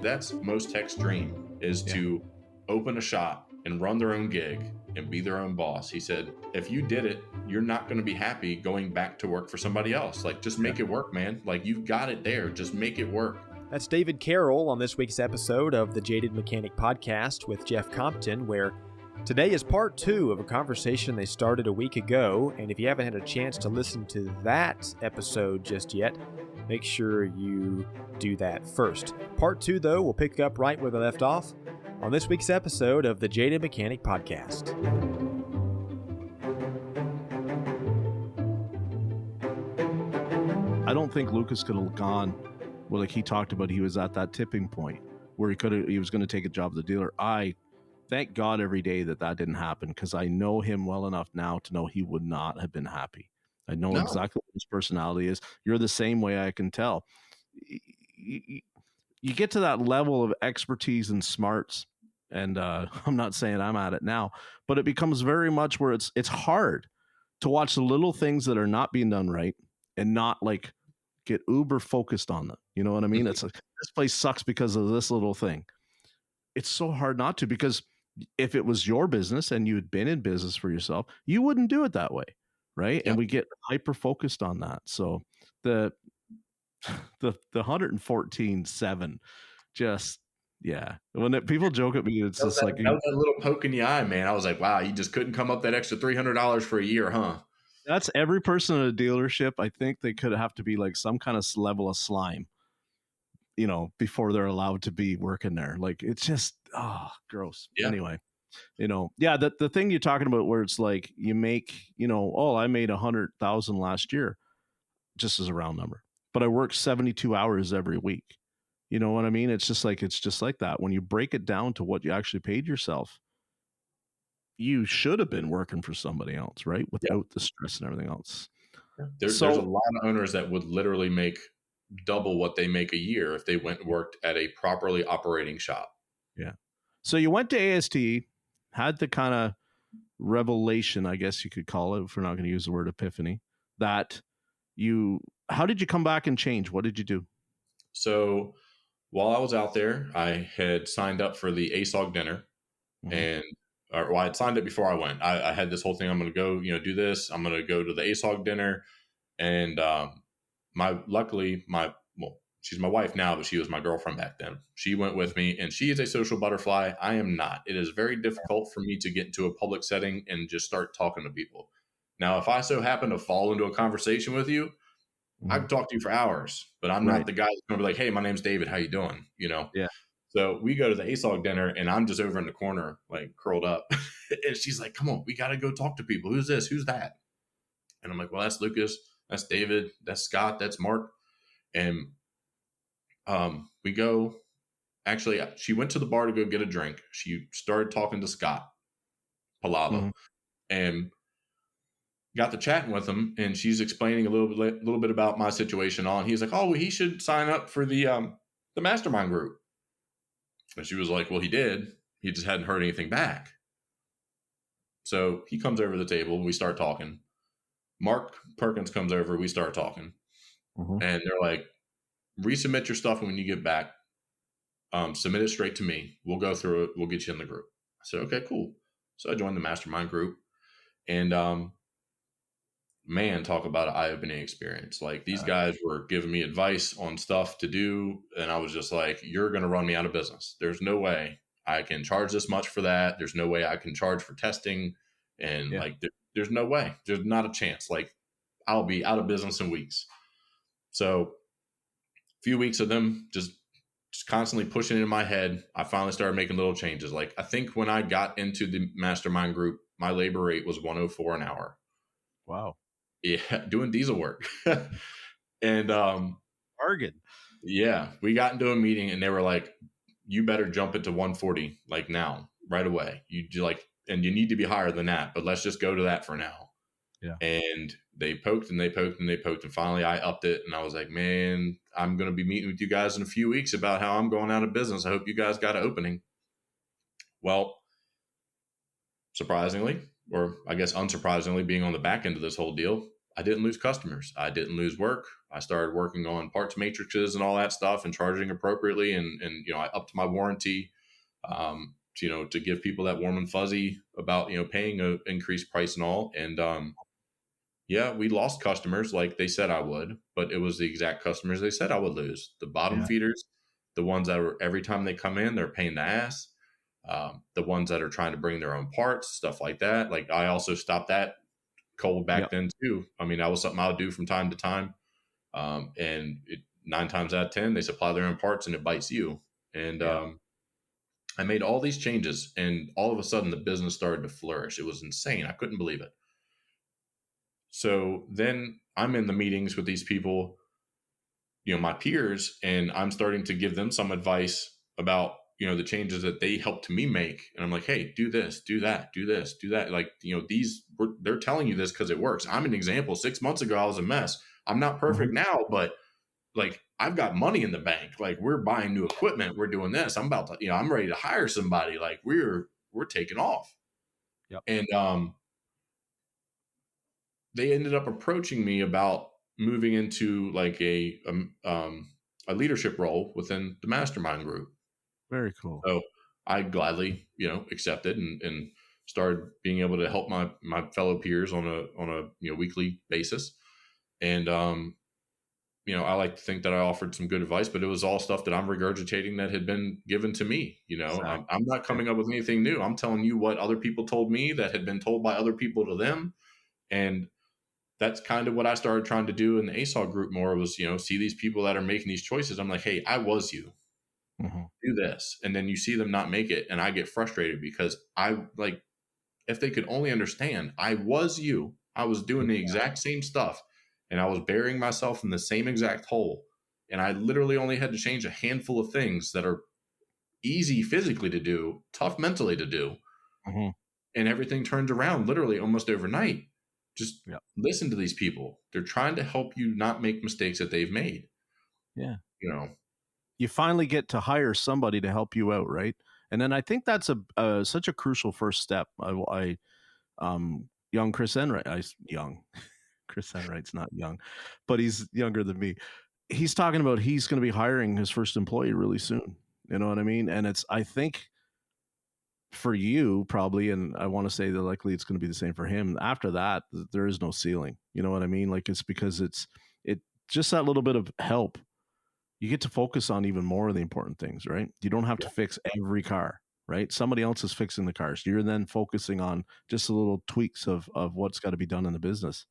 that's most tech's dream, is to open a shop and run their own gig and be their own boss. He said, if you did it, you're not going to be happy going back to work for somebody else. Like, just make it work, man. Like, you've got it there. Just make it work. That's David Carrol on this week's episode of the Jaded Mechanic Podcast with Jeff Compton, where today is part 2 of a conversation they started a week ago. And if you haven't had a chance to listen to that episode just yet, make sure you do that first. Part 2, though, will pick up right where they left off on this week's episode of the Jaded Mechanic Podcast. I don't think Lucas could have gone, well, like he talked about, he was at that tipping point where he was going to take a job at the dealer. I thank God every day that didn't happen, because I know him well enough now to know he would not have been happy. I know exactly what his personality is. You're the same way, I can tell. You get to that level of expertise and smarts, and I'm not saying I'm at it now, but it becomes very much where it's hard to watch the little things that are not being done right and not like get uber focused on them. You know what I mean? It's like, this place sucks because of this little thing. It's so hard not to, because if it was your business and you had been in business for yourself, you wouldn't do it that way. Right. Yep. And we get hyper focused on that. So the 114.7 just, when people joke at me, it's just like, that was that little poke in the eye, man. I was like, wow, you just couldn't come up that extra $300 for a year, huh? That's every person at a dealership. I think they could have to be like some kind of level of slime, you know, before they're allowed to be working there. Like, it's just, gross. Yeah. Anyway, you know, the thing you're talking about where it's like you make, you know, I made 100,000 last year, just as a round number, but I worked 72 hours every week. You know what I mean? It's just like that. When you break it down to what you actually paid yourself, you should have been working for somebody else, right? Without the stress and everything else. There's a lot of owners that would literally make double what they make a year if they went and worked at a properly operating shop. Yeah. So you went to AST, had the kind of revelation, I guess you could call it, if we're not going to use the word epiphany, that how did you come back and change? What did you do? So while I was out there, I had signed up for the ASOG dinner, and I had signed up before I went. I had this whole thing. I'm going to go, do this. I'm going to go to the ASOG dinner. And she's my wife now, but she was my girlfriend back then. She went with me, and she is a social butterfly. I am not. It is very difficult for me to get into a public setting and just start talking to people. Now, if I so happen to fall into a conversation with you, I can talk to you for hours, but I'm not the guy that's going to be like, hey, my name's David. How you doing? Yeah. So we go to the ASOG dinner, and I'm just over in the corner, like curled up. And she's like, come on, we got to go talk to people. Who's this? Who's that? And I'm like, well, that's Lucas. That's David. That's Scott. That's Mark. And we go. Actually, she went to the bar to go get a drink. She started talking to Scott Palava and got to chatting with him. And she's explaining a little bit about my situation. And he's like, oh, well, he should sign up for the mastermind group. And she was like, well, he did. He just hadn't heard anything back. So he comes over to the table. We start talking. Mark Perkins comes over. We start talking. And they're like, resubmit your stuff when you get back. Submit it straight to me. We'll go through it. We'll get you in the group. I said, okay, cool. So I joined the mastermind group. And man, talk about an eye-opening experience. Like, these guys were giving me advice on stuff to do. And I was just like, you're going to run me out of business. There's no way I can charge this much for that. There's no way I can charge for testing. And there's no way. There's not a chance. Like, I'll be out of business in weeks. So a few weeks of them just constantly pushing it in my head, I finally started making little changes. Like, I think when I got into the mastermind group, my labor rate was $104 an hour. Wow. Yeah, doing diesel work. And bargain. Yeah, we got into a meeting, and they were like, you better jump it to 140 like now, right away. And you need to be higher than that, but let's just go to that for now. Yeah. And they poked and they poked and they poked, and finally I upped it, and I was like, man, I'm going to be meeting with you guys in a few weeks about how I'm going out of business. I hope you guys got an opening. Well, surprisingly, or I guess unsurprisingly, being on the back end of this whole deal, I didn't lose customers. I didn't lose work. I started working on parts matrices and all that stuff and charging appropriately. And I upped my warranty, to give people that warm and fuzzy about, paying a increased price and all. And, yeah, we lost customers like they said I would, but it was the exact customers they said I would lose. The bottom Yeah. feeders, the ones that are every time they come in, they're a pain in the ass. The ones that are trying to bring their own parts, stuff like that. Like I also stopped that cold back Yep. then too. I mean, that was something I would do from time to time. And 9 times out of 10, they supply their own parts and it bites you. And Yeah. I made all these changes, and all of a sudden the business started to flourish. It was insane. I couldn't believe it. So then I'm in the meetings with these people, my peers, and I'm starting to give them some advice about, the changes that they helped me make. And I'm like, hey, do this, do that, do this, do that. Like, they're telling you this because it works. I'm an example. 6 months ago, I was a mess. I'm not perfect now, but like I've got money in the bank. Like we're buying new equipment. We're doing this. I'm about to, I'm ready to hire somebody. Like we're taking off. Yep. And, they ended up approaching me about moving into like a leadership role within the mastermind group. Very cool. So I gladly, accepted and started being able to help my fellow peers on a weekly basis. And I like to think that I offered some good advice, but it was all stuff that I'm regurgitating that had been given to me. Exactly. I'm not coming up with anything new. I'm telling you what other people told me that had been told by other people to them. And that's kind of what I started trying to do in the ASOG group more was, see these people that are making these choices. I'm like, hey, I was you. Do this. And then you see them not make it. And I get frustrated because if they could only understand, I was you. I was doing the exact same stuff and I was burying myself in the same exact hole. And I literally only had to change a handful of things that are easy physically to do, tough mentally to do. And everything turns around literally almost overnight. Just listen to these people. They're trying to help you not make mistakes that they've made. Yeah. You finally get to hire somebody to help you out, right? And then I think that's such a crucial first step. Young Chris Enright, Chris Enright's not young, but he's younger than me. He's talking about he's going to be hiring his first employee really soon. You know what I mean? And I think for you probably, and I want to say that likely it's going to be the same for him. After that, there is no ceiling. You know what I mean? Like it's because it just that little bit of help. You get to focus on even more of the important things, right? You don't have to fix every car, right? Somebody else is fixing the cars. You're then focusing on just the little tweaks of what's got to be done in the business.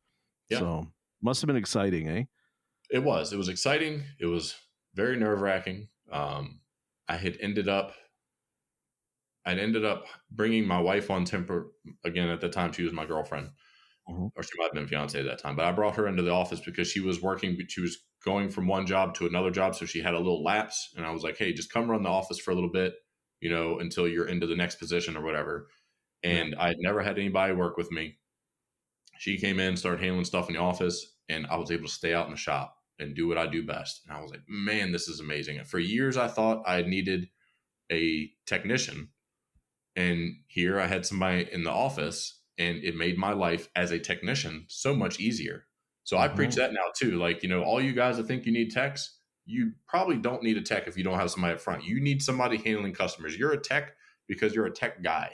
Yeah. So must have been exciting, eh? It was exciting. It was very nerve wracking. I'd ended up bringing my wife on temper again. At the time, she was my girlfriend, or she might have been fiance at that time. But I brought her into the office because she was working. She was going from one job to another job, so she had a little lapse. And I was like, "Hey, just come run the office for a little bit, until you're into the next position or whatever." And I had never had anybody work with me. She came in, started handling stuff in the office, and I was able to stay out in the shop and do what I do best. And I was like, "Man, this is amazing." And for years, I thought I needed a technician. And here I had somebody in the office, and it made my life as a technician so much easier. So I preach that now too. Like, all you guys that think you need techs, you probably don't need a tech if you don't have somebody up front. You need somebody handling customers. You're a tech because you're a tech guy.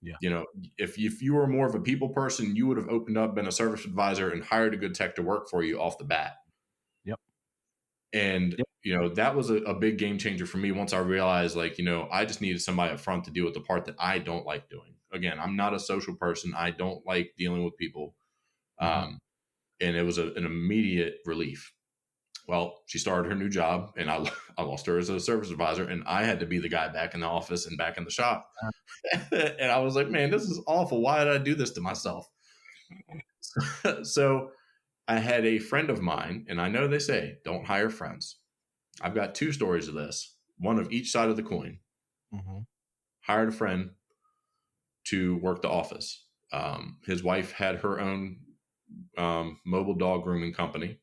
Yeah. If you were more of a people person, you would have opened up, been a service advisor, and hired a good tech to work for you off the bat. And, that was a big game changer for me once I realized, I just needed somebody up front to deal with the part that I don't like doing. Again, I'm not a social person. I don't like dealing with people. And it was an immediate relief. Well, she started her new job, and I lost her as a service advisor, and I had to be the guy back in the office and back in the shop. And I was like, man, this is awful. Why did I do this to myself? So I had a friend of mine, and I know they say don't hire friends. I've got 2 stories of this, one of each side of the coin. Hired a friend to work the office. His wife had her own mobile dog grooming company.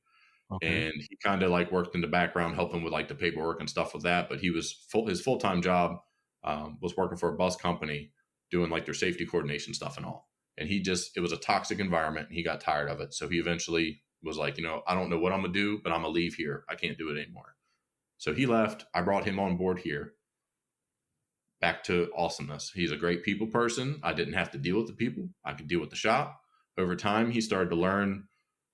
And he kind of worked in the background, helping with the paperwork and stuff with that. But he was his full-time job was working for a bus company, doing their safety coordination stuff and all. And it was a toxic environment and he got tired of it. So he eventually was like, I don't know what I'm going to do, but I'm going to leave here. I can't do it anymore. So he left. I brought him on board here. Back to awesomeness. He's a great people person. I didn't have to deal with the people. I could deal with the shop. Over time, he started to learn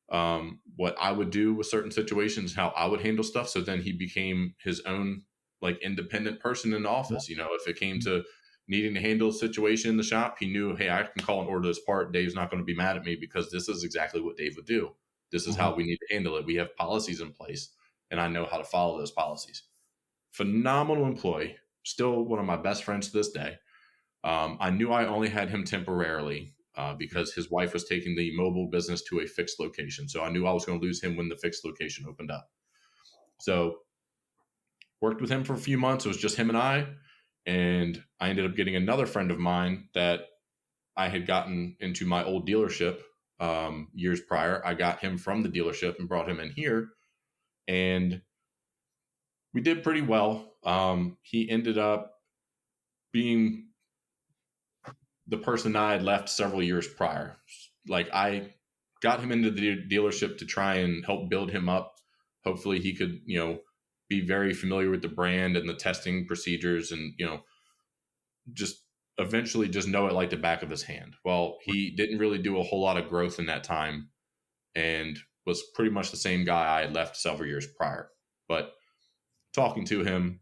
what I would do with certain situations, how I would handle stuff. So then he became his own like independent person in the office. If it came to needing to handle a situation in the shop, he knew, hey, I can call and order this part. Dave's not going to be mad at me because this is exactly what Dave would do. This is how we need to handle it. We have policies in place and I know how to follow those policies. Phenomenal employee. Still one of my best friends to this day. I knew I only had him temporarily because his wife was taking the mobile business to a fixed location. So I knew I was going to lose him when the fixed location opened up. So worked with him for a few months. It was just him and I ended up getting another friend of mine that I had gotten into my old dealership years prior. I got him from the dealership and brought him in here, and we did pretty well. He ended up being the person I had left several years prior. Like I got him into the dealership to try and help build him up. Hopefully he could, be very familiar with the brand and the testing procedures and, just eventually just know it like the back of his hand. Well, he didn't really do a whole lot of growth in that time and was pretty much the same guy I had left several years prior. But talking to him,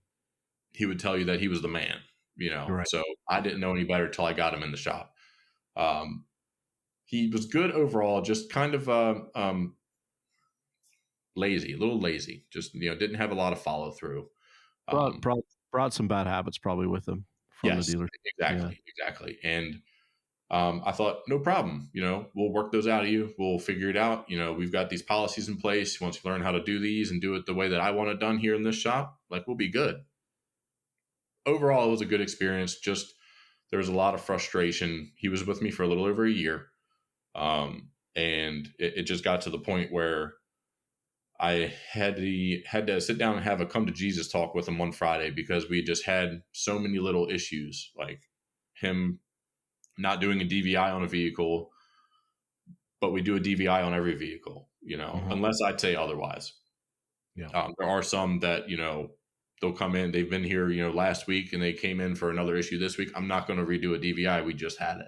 he would tell you that he was the man, Right. So I didn't know any better till I got him in the shop. He was good overall, just kind of lazy, a little lazy, just, didn't have a lot of follow through. Brought some bad habits probably with him from the dealership. Exactly. And I thought, no problem, we'll work those out of you. We'll figure it out. We've got these policies in place. Once you learn how to do these and do it the way that I want it done here in this shop, like we'll be good. Overall, it was a good experience. Just there was a lot of frustration. He was with me for a little over a year. And it just got to the point where I had to sit down and have a come to Jesus talk with him one Friday because we just had so many little issues, like him not doing a DVI on a vehicle, but we do a DVI on every vehicle, unless I'd say otherwise. Yeah. There are some that, they'll come in, they've been here, last week and they came in for another issue this week. I'm not going to redo a DVI. We just had it,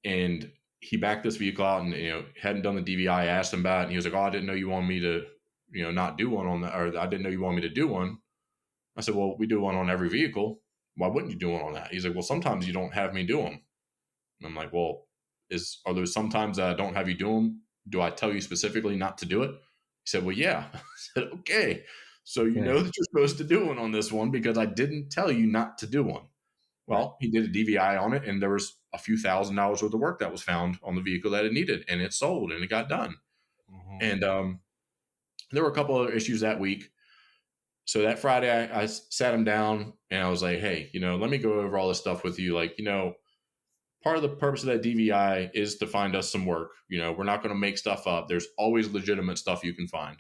and he backed this vehicle out and, hadn't done the DVI. I asked him about it and he was like, oh, I didn't know you wanted me to, not do one on that, or I didn't know you wanted me to do one. I said, well, we do one on every vehicle. Why wouldn't you do one on that? He's like, well, sometimes you don't have me do them. And I'm like, well, are there sometimes that I don't have you do them? Do I tell you specifically not to do it? He said, well, yeah. I said, okay. So you know that you're supposed to do one on this one because I didn't tell you not to do one. Well, he did a DVI on it and there was a few $1,000s worth of work that was found on the vehicle that it needed and it sold and it got done. And there were a couple other issues that week. So that Friday I sat him down and I was like, hey, let me go over all this stuff with you. Like, part of the purpose of that DVI is to find us some work. We're not going to make stuff up. There's always legitimate stuff you can find.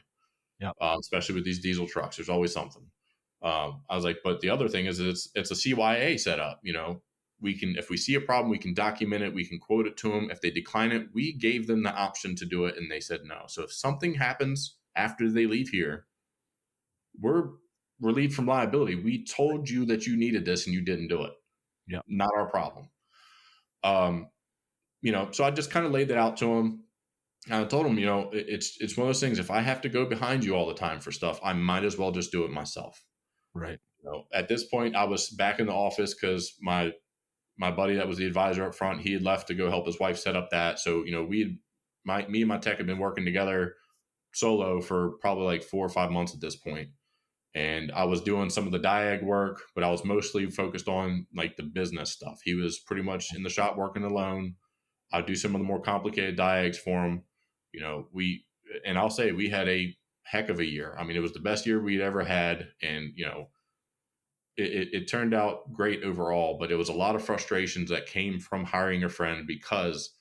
Yeah. Especially with these diesel trucks, there's always something. I was like, but the other thing is it's a CYA setup. We can, if we see a problem, we can document it. We can quote it to them. If they decline it, we gave them the option to do it. And they said no. So if something happens after they leave here, we're relieved from liability. We told you that you needed this and you didn't do it. Yeah. Not our problem. So I just kind of laid that out to him. And I told him, it's one of those things. If I have to go behind you all the time for stuff, I might as well just do it myself. Right. At this point, I was back in the office because my buddy that was the advisor up front, he had left to go help his wife set up that. So, me and my tech had been working together solo for probably like 4 or 5 months at this point. And I was doing some of the diag work, but I was mostly focused on like the business stuff. He was pretty much in the shop working alone. I'd do some of the more complicated diags for him. And I'll say we had a heck of a year. I mean, it was the best year we'd ever had. And, it turned out great overall, but it was a lot of frustrations that came from hiring a friend because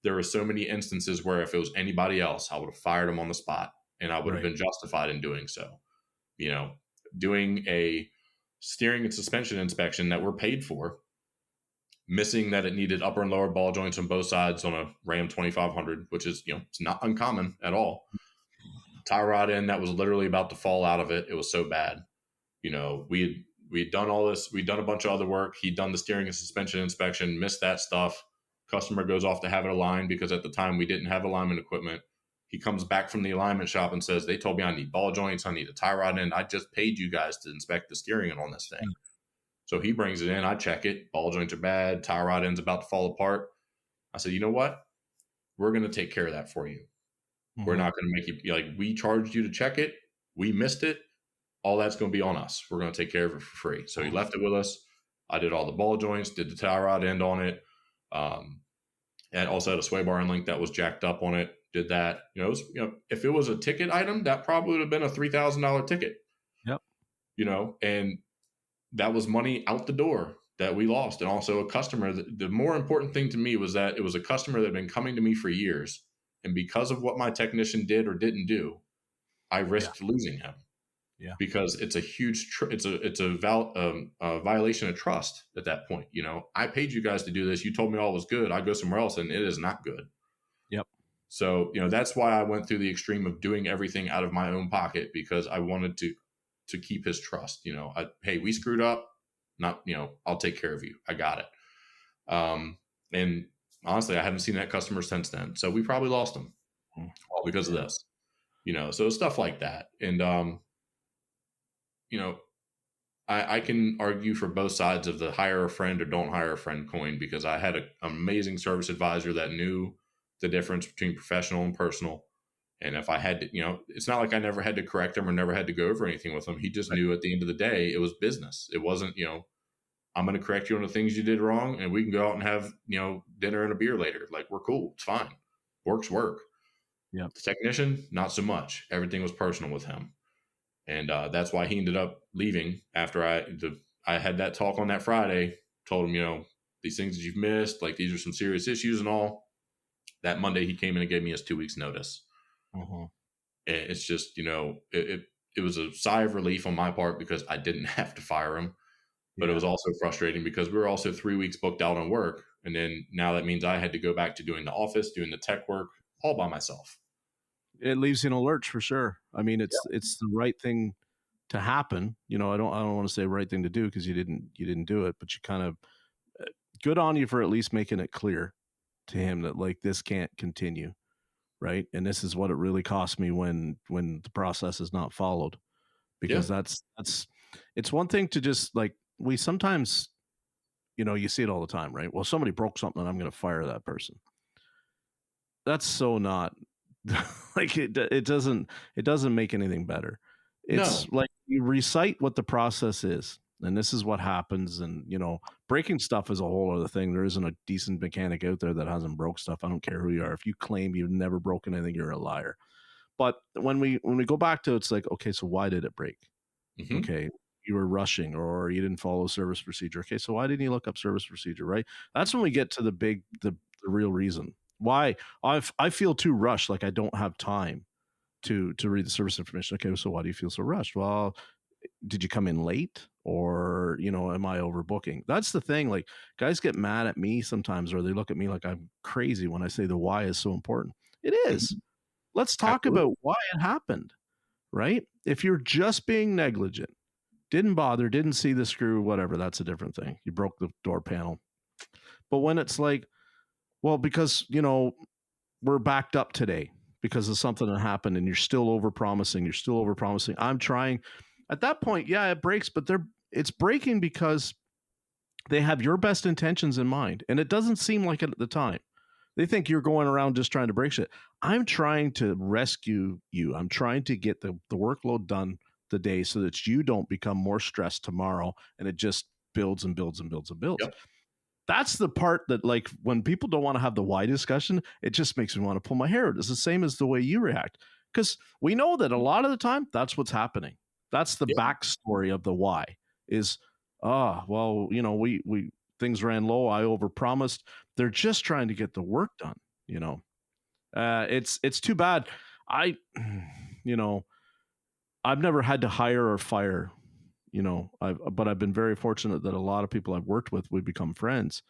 there were so many instances where if it was anybody else, I would have fired him on the spot and I would have been justified in doing so. Doing a steering and suspension inspection that we're paid for, missing that it needed upper and lower ball joints on both sides on a Ram 2500, which is, it's not uncommon at all. Tie rod end that was literally about to fall out of it. It was so bad. We'd done all this. We'd done a bunch of other work. He'd done the steering and suspension inspection, missed that stuff. Customer goes off to have it aligned because at the time we didn't have alignment equipment. He comes back from the alignment shop and says, they told me I need ball joints. I need a tie rod end. I just paid you guys to inspect the steering on this thing. So he brings it in. I check it. Ball joints are bad. Tie rod end's about to fall apart. I said, you know what? We're going to take care of that for you. Mm-hmm. We're not going to make you, like, we charged you to check it. We missed it. All that's going to be on us. We're going to take care of it for free. So he left it with us. I did all the ball joints, did the tie rod end on it. And also had a sway bar and link that was jacked up on it. Did that. If it was a ticket item, that probably would have been a $3,000 ticket. Yep. And that was money out the door that we lost. And also a customer. The more important thing to me was that it was a customer that had been coming to me for years. And because of what my technician did or didn't do, I risked losing him. Yeah. Because it's a huge, it's a violation of trust at that point. I paid you guys to do this. You told me all was good. I go somewhere else and it is not good. Yep. So, that's why I went through the extreme of doing everything out of my own pocket, because I wanted to keep his trust. Hey, we screwed up. Not, I'll take care of you. I got it. And honestly, I haven't seen that customer since then. So we probably lost him all because of this, so stuff like that. And, I can argue for both sides of the hire a friend or don't hire a friend coin, because I had an amazing service advisor that knew the difference between professional and personal. And if I had to, it's not like I never had to correct him or never had to go over anything with him. He just knew at the end of the day, it was business. It wasn't, I'm going to correct you on the things you did wrong and we can go out and have, dinner and a beer later. Like, we're cool. It's fine. Work's work. Yeah. The technician, not so much. Everything was personal with him. And that's why he ended up leaving after I had that talk on that Friday, told him, these things that you've missed, like, these are some serious issues and all. That Monday he came in and gave me his 2 weeks notice. Uh-huh. And it's just, it was a sigh of relief on my part because I didn't have to fire him, but it was also frustrating because we were also 3 weeks booked out on work. And then now that means I had to go back to doing the office, doing the tech work all by myself. It leaves you in a lurch for sure. I mean, it's the right thing to happen. I don't want to say right thing to do because you didn't do it, but you kind of, good on you for at least making it clear to him that, like, this can't continue, right? And this is what it really cost me when the process is not followed, because that's it's one thing to just, like, we sometimes, you see it all the time, right? Well, somebody broke something and I'm going to fire that person. That's so not like it doesn't make anything better. It's like you recite what the process is, and this is what happens. And breaking stuff is a whole other thing. There isn't a decent mechanic out there that hasn't broke stuff. I don't care who you are. If you claim you've never broken anything, you're a liar. But when we go back to, it's like, okay, so why did it break? Mm-hmm. Okay, you were rushing or you didn't follow service procedure. Okay, so why didn't you look up service procedure? Right? That's when we get to the real reason. Why I feel too rushed, like I don't have time to read the service information. Okay, so why do you feel so rushed? Well, did you come in late, or am I overbooking? That's the thing. Like, guys get mad at me sometimes, or they look at me like I'm crazy when I say the why is so important. It is. Let's talk about why it happened, right? If you're just being negligent, didn't bother, didn't see the screw, whatever, that's a different thing. You broke the door panel. But when it's like, well, because, we're backed up today because of something that happened and you're still overpromising. I'm trying. At that point, yeah, it breaks, but it's breaking because they have your best intentions in mind. And it doesn't seem like it at the time. They think you're going around just trying to break shit. I'm trying to rescue you. I'm trying to get the workload done the day so that you don't become more stressed tomorrow and it just builds and builds and builds and builds. Yep. That's the part that, like, when people don't want to have the why discussion, it just makes me want to pull my hair out. It's the same as the way you react, because we know that a lot of the time that's what's happening. That's the backstory of the why is, well, we things ran low. I overpromised. They're just trying to get the work done. It's too bad. I've never had to hire or fire. But I've been very fortunate that a lot of people I've worked with, we become friends.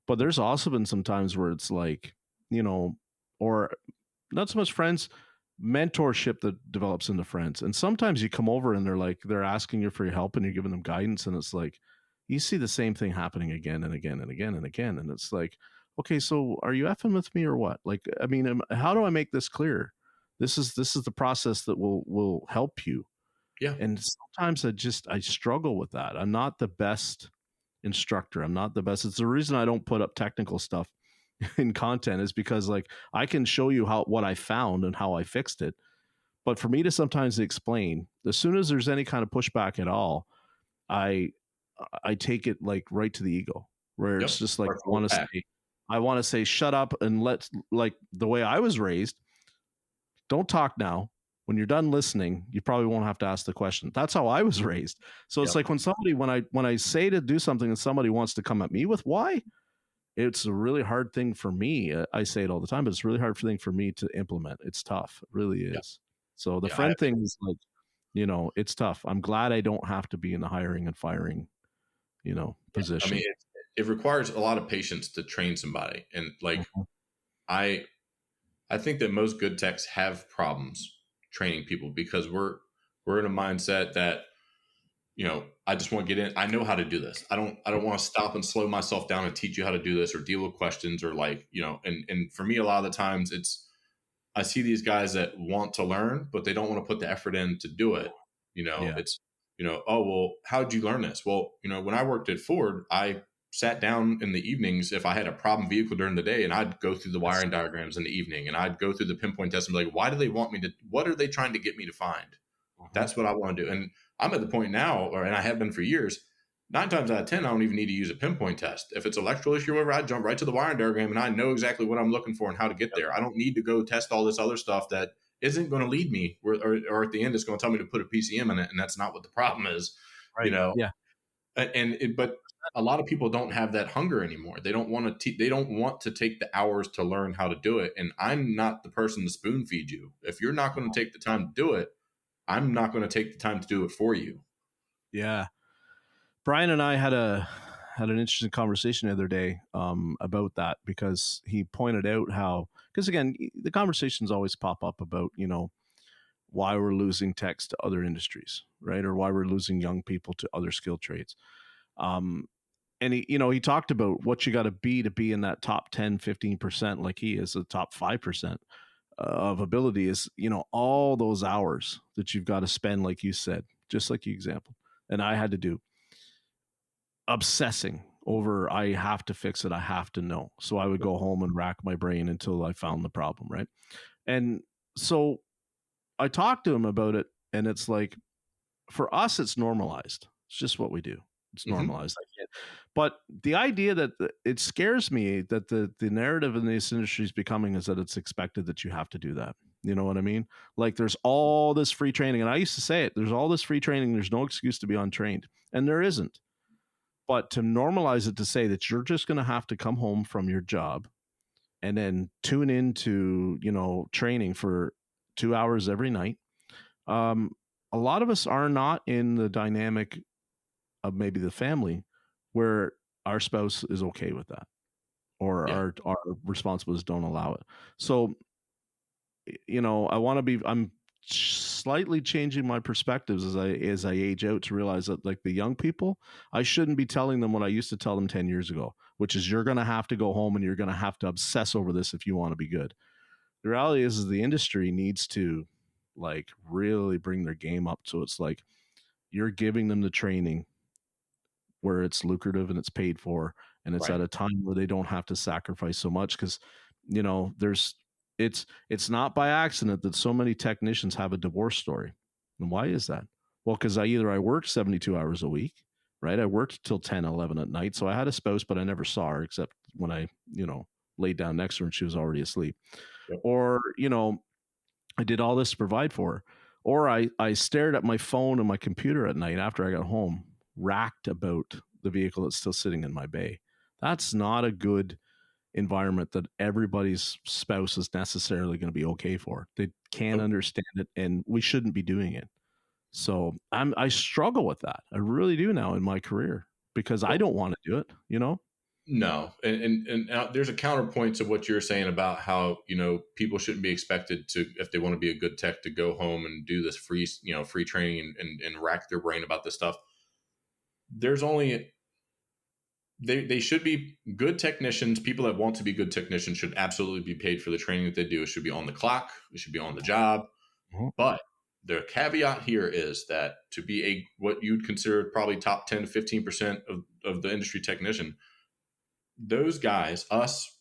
But there's also been some times where it's like, or not so much friends, mentorship that develops into friends. And sometimes you come over and they're asking you for your help and you're giving them guidance. And it's like, you see the same thing happening again and again and again and again. And it's like, okay, so are you effing with me or what? Like, I mean, how do I make this clear? This is the process that will help you. Yeah. And sometimes I struggle with that. I'm not the best instructor. I'm not the best. It's the reason I don't put up technical stuff in content, is because like I can show you what I found and how I fixed it. But for me to sometimes explain, as soon as there's any kind of pushback at all, I take it like right to the ego, where it's just like I want to say shut up and like the way I was raised, don't talk now. When you're done listening, you probably won't have to ask the question. That's how I was raised. So it's like when I say to do something and somebody wants to come at me with why, it's a really hard thing for me. I say it all the time, but it's a really hard thing for me to implement. It's tough. It really is. Yeah. So the friend thing is like, it's tough. I'm glad I don't have to be in the hiring and firing, position. I mean, it requires a lot of patience to train somebody. And like, I think that most good techs have problems training people because we're in a mindset that, I just want to get in. I know how to do this. I don't want to stop and slow myself down and teach you how to do this or deal with questions or like, and for me, a lot of the times I see these guys that want to learn, but they don't want to put the effort in to do it. It's, oh, well, how'd you learn this? Well, when I worked at Ford, I sat down in the evenings if I had a problem vehicle during the day, and I'd go through the wiring diagrams in the evening, and I'd go through the pinpoint test and be like, why do they want me to, what are they trying to get me to find? That's what I want to do. And I'm at the point now, and I have been for years, 9 times out of 10, I don't even need to use a pinpoint test. If it's electrical issue or whatever, I jump right to the wiring diagram and I know exactly what I'm looking for and how to get there. I don't need to go test all this other stuff that isn't going to lead me, or at the end, it's going to tell me to put a PCM in it. And that's not what the problem is, right. Yeah. But a lot of people don't have that hunger anymore. They don't want to, they don't want to take the hours to learn how to do it. And I'm not the person to spoon feed you. If you're not going to take the time to do it, I'm not going to take the time to do it for you. Yeah. Brian and I had an interesting conversation the other day about that, because he pointed out how, because again, the conversations always pop up about, why we're losing techs to other industries, right? Or why we're losing young people to other skill trades. And he talked about what you got to be in that top 10, 15%, like he is the top 5% of ability is, all those hours that you've got to spend, like you said, just like you example. And I had to do obsessing over, I have to fix it. I have to know. So I would go home and rack my brain until I found the problem. Right. And so I talked to him about it, and it's like, for us, it's normalized. It's just what we do. It's normalized. But the idea that it scares me that the narrative in this industry is becoming is that it's expected that you have to do that. You know what I mean? Like there's all this free training. And I used to say it, there's all this free training. There's no excuse to be untrained. And there isn't. But to normalize it, to say that you're just going to have to come home from your job and then tune into, training for 2 hours every night. A lot of us are not in the dynamic of maybe the family where our spouse is okay with that, or our responsibilities don't allow it. So, I'm slightly changing my perspectives as I age out, to realize that like the young people, I shouldn't be telling them what I used to tell them 10 years ago, which is you're going to have to go home and you're going to have to obsess over this if you want to be good. The reality is the industry needs to like really bring their game up. So it's like, you're giving them the training where it's lucrative and it's paid for, and it's at a time where they don't have to sacrifice so much. Because it's not by accident that so many technicians have a divorce story. And why is that? Well, because I worked 72 hours a week, right? I worked till 10, 11 at night. So I had a spouse, but I never saw her except when I, laid down next to her and she was already asleep. Yep. Or, I did all this to provide for her. Or I stared at my phone and my computer at night after I got home, racked about the vehicle that's still sitting in my bay. That's not a good environment that everybody's spouse is necessarily going to be okay for. They can't understand it, and we shouldn't be doing it. So I struggle with that. I really do now in my career, because I don't want to do it, No, and there's a counterpoint to what you're saying about how people shouldn't be expected to, if they want to be a good tech, to go home and do this free training and rack their brain about this stuff. There's only they should be good technicians. People that want to be good technicians should absolutely be paid for the training that they do. It should be on the clock. It should be on the job. Mhm. But the caveat here is that to be what you'd consider probably top 10 to 15% of the industry technician, those guys, us,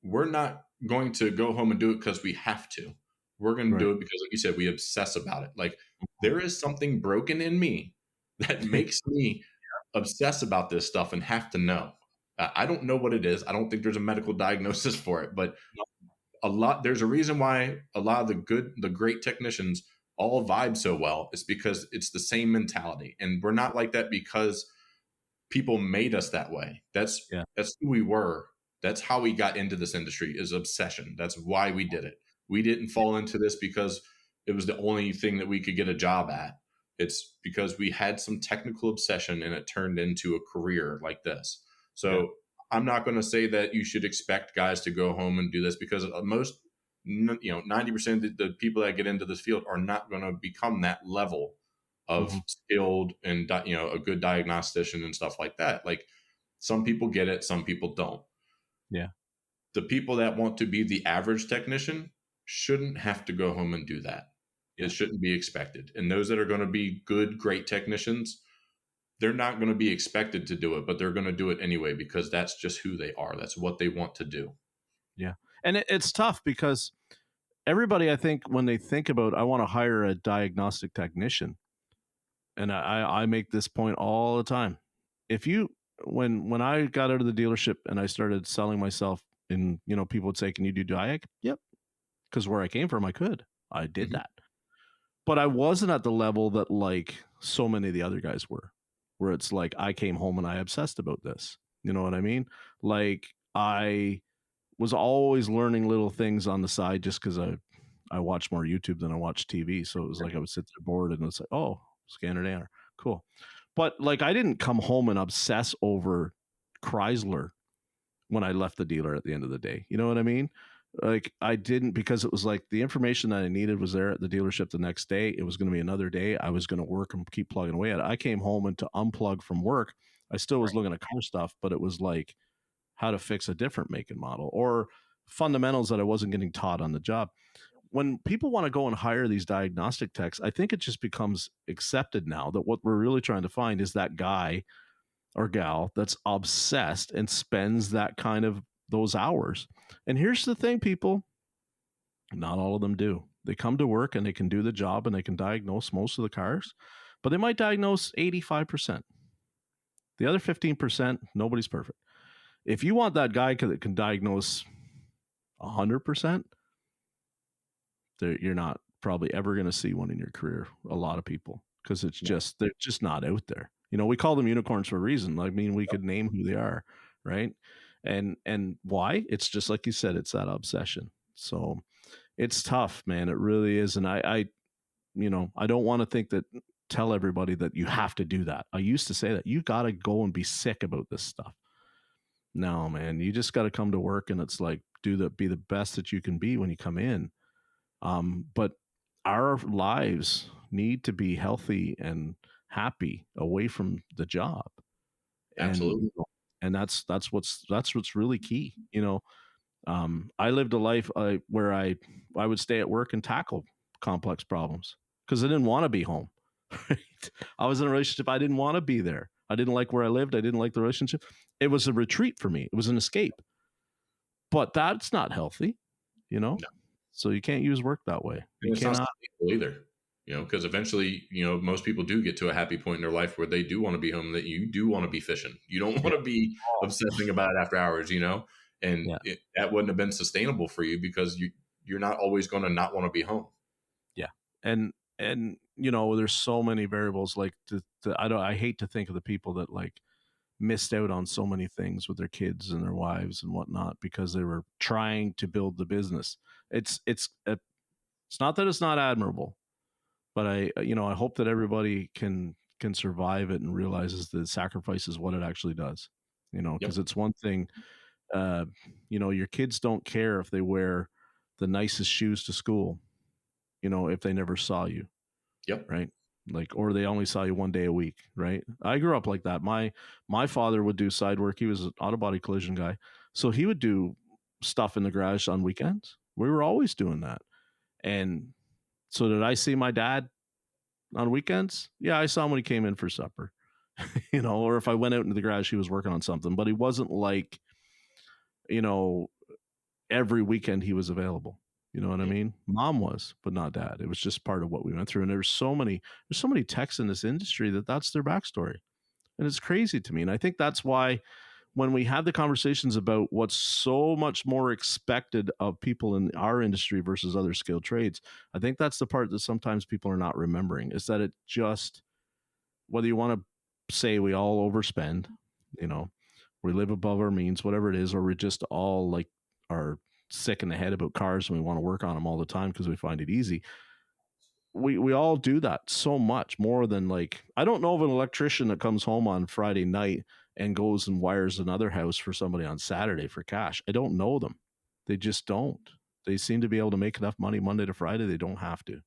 we're not going to go home and do it because we have to. We're going to Right. do it because, like you said, we obsess about it. Like, there is something broken in me that makes me obsess about this stuff and have to know. I don't know what it is. I don't think there's a medical diagnosis for it, but there's a reason why a lot of the great technicians all vibe so well. It's because it's the same mentality. And we're not like that because people made us that way. That's Yeah. who we were. That's how we got into this industry, is obsession. That's why we did it. We didn't fall into this because it was the only thing that we could get a job at. It's because we had some technical obsession and it turned into a career like this. So I'm not going to say that you should expect guys to go home and do this, because most, 90% of the people that get into this field are not going to become that level of skilled and, a good diagnostician and stuff like that. Like, some people get it, some people don't. Yeah. The people that want to be the average technician shouldn't have to go home and do that. Yeah. It shouldn't be expected. And those that are going to be good, great technicians, they're not going to be expected to do it, but they're going to do it anyway because that's just who they are. That's what they want to do. Yeah. And it's tough because everybody, I think, when they think about, I want to hire a diagnostic technician, and I make this point all the time. If you, when I got out of the dealership and I started selling myself, and people would say, "Can you do diag?" Yep, because where I came from, I could. I did that, but I wasn't at the level that like so many of the other guys were, where it's like I came home and I obsessed about this. You know what I mean? Like, I was always learning little things on the side just because I watch more YouTube than I watch TV. So it was like I would sit there bored and it's like, oh, scanner data, cool. But like, I didn't come home and obsess over Chrysler when I left the dealer at the end of the day. You know what I mean? Like, I didn't, because it was like the information that I needed was there at the dealership the next day. It was going to be another day. I was going to work and keep plugging away at it. I came home, and to unplug from work, I still was looking at car stuff, but it was like how to fix a different make and model, or fundamentals that I wasn't getting taught on the job. When people want to go and hire these diagnostic techs, I think it just becomes accepted now that what we're really trying to find is that guy or gal that's obsessed and spends that kind of those hours. And here's the thing, people, not all of them do. They come to work and they can do the job and they can diagnose most of the cars, but they might diagnose 85%. The other 15%, nobody's perfect. If you want that guy that can diagnose 100%, you're not probably ever going to see one in your career. A lot of people, because it's just, they're just not out there. We call them unicorns for a reason. I mean, we could name who they are, right? And why? It's just like you said, it's that obsession. So it's tough, man. It really is. And I don't want to tell everybody that you have to do that. I used to say that you got to go and be sick about this stuff. No, man, you just got to come to work, and it's like, be the best that you can be when you come in. But our lives need to be healthy and happy away from the job. Absolutely. And that's what's really key. I lived a life where I would stay at work and tackle complex problems because I didn't want to be home. Right? I was in a relationship. I didn't want to be there. I didn't like where I lived. I didn't like the relationship. It was a retreat for me. It was an escape. But that's not healthy, No. So you can't use work that way. You it's not cannot sustainable either. Because eventually, most people do get to a happy point in their life where they do want to be home, that you do want to be fishing. You don't want to be obsessing about it after hours, and that wouldn't have been sustainable for you because you're not always going to not want to be home. Yeah. And there's so many variables. Like I hate to think of the people that like missed out on so many things with their kids and their wives and whatnot because they were trying to build the business. It's not that it's not admirable, but I hope that everybody can survive it and realizes the sacrifice is what it actually does. because Yep. it's one thing, your kids don't care if they wear the nicest shoes to school, if they never saw you, Yep. right? Like, or they only saw you one day a week, right? I grew up like that. My father would do side work. He was an auto body collision guy, so he would do stuff in the garage on weekends. We were always doing that. And so, did I see my dad on weekends? Yeah, I saw him when he came in for supper, or if I went out into the garage, he was working on something. But he wasn't like, you know, every weekend he was available. You know what I Yep. mean? Mom was, but not dad. It was just part of what we went through. And there's so many techs in this industry that's their backstory. And it's crazy to me. And I think that's why when we had the conversations about what's so much more expected of people in our industry versus other skilled trades, I think that's the part that sometimes people are not remembering, is that it just, whether you want to say we all overspend, you know, we live above our means, whatever it is, or we just all like are sick in the head about cars and we want to work on them all the time because we find it easy. We all do that so much more than, like, I don't know of an electrician that comes home on Friday night and goes and wires another house for somebody on Saturday for cash. I don't know them. They just don't. They seem to be able to make enough money Monday to Friday. They don't have to.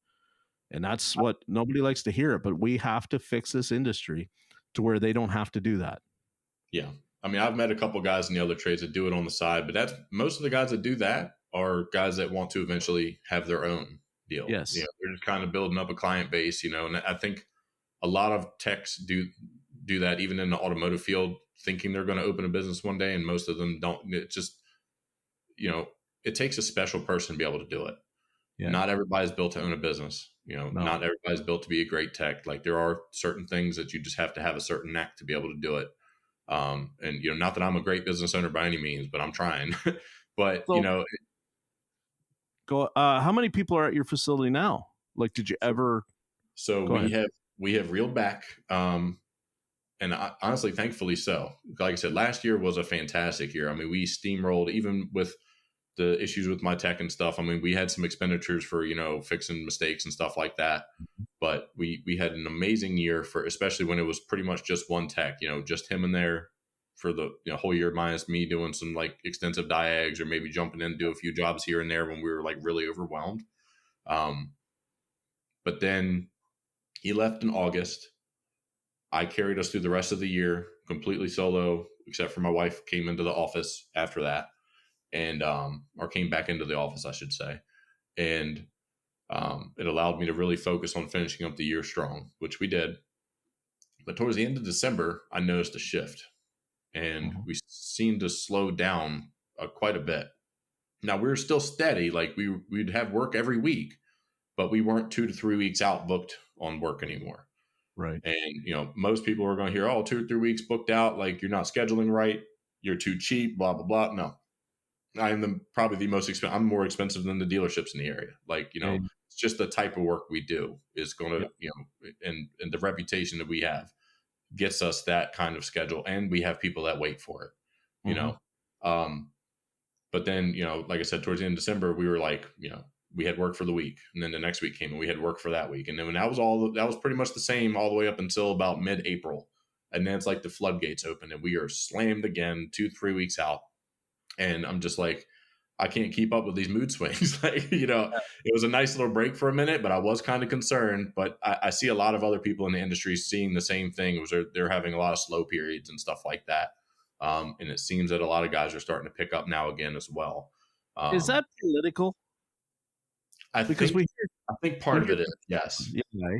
And that's what nobody likes to hear it, but we have to fix this industry to where they don't have to do that. Yeah. I mean, I've met a couple guys in the other trades that do it on the side, but that's most of the guys that do that are guys that want to eventually have their own deal. Yes. They're just kind of building up a client base, and I think a lot of techs do that even in the automotive field, thinking they're going to open a business one day, and most of them don't. It just, it takes a special person to be able to do it. Yeah. Not everybody's built to own a business. No. Not everybody's built to be a great tech. Like, there are certain things that you just have to have a certain knack to be able to do it. And not that I'm a great business owner by any means, but I'm trying. But So, go. How many people are at your facility now? Like, did you ever? so Go ahead. we have reeled back, and honestly, thankfully so. Like I said, last year was a fantastic year. I mean, we steamrolled, even with the issues with my tech and stuff. I mean, we had some expenditures for fixing mistakes and stuff like that, but we had an amazing year, for especially when it was pretty much just one tech, just him in there for the whole year, minus me doing some like extensive diags or maybe jumping in to do a few jobs here and there when we were like really overwhelmed. But then he left in August. I carried us through the rest of the year completely solo, except for my wife came into the office after that, and or came back into the office, I should say. And it allowed me to really focus on finishing up the year strong, which we did. But towards the end of December, I noticed a shift, and we seemed to slow down quite a bit. Now, we were still steady. Like, we'd have work every week, but we weren't 2 to 3 weeks out booked on work anymore. Right. And, most people are going to hear, oh, 2 or 3 weeks booked out. Like, you're not scheduling right. You're too cheap, blah, blah, blah. No, I'm probably the most expensive. I'm more expensive than the dealerships in the area. Like, it's just the type of work we do is going to, and the reputation that we have gets us that kind of schedule. And we have people that wait for it, but then, like I said, towards the end of December, we were like, we had work for the week, and then the next week came and we had work for that week. And then when that was pretty much the same all the way up until about mid-April. And then it's like the floodgates open and we are slammed again 2-3 weeks out. And I'm just like, I can't keep up with these mood swings. Like, it was a nice little break for a minute, but I was kind of concerned. But I see a lot of other people in the industry seeing the same thing. It was they're having a lot of slow periods and stuff like that. And it seems that a lot of guys are starting to pick up now again as well. Is that political? I think part of it is, yes. Yeah.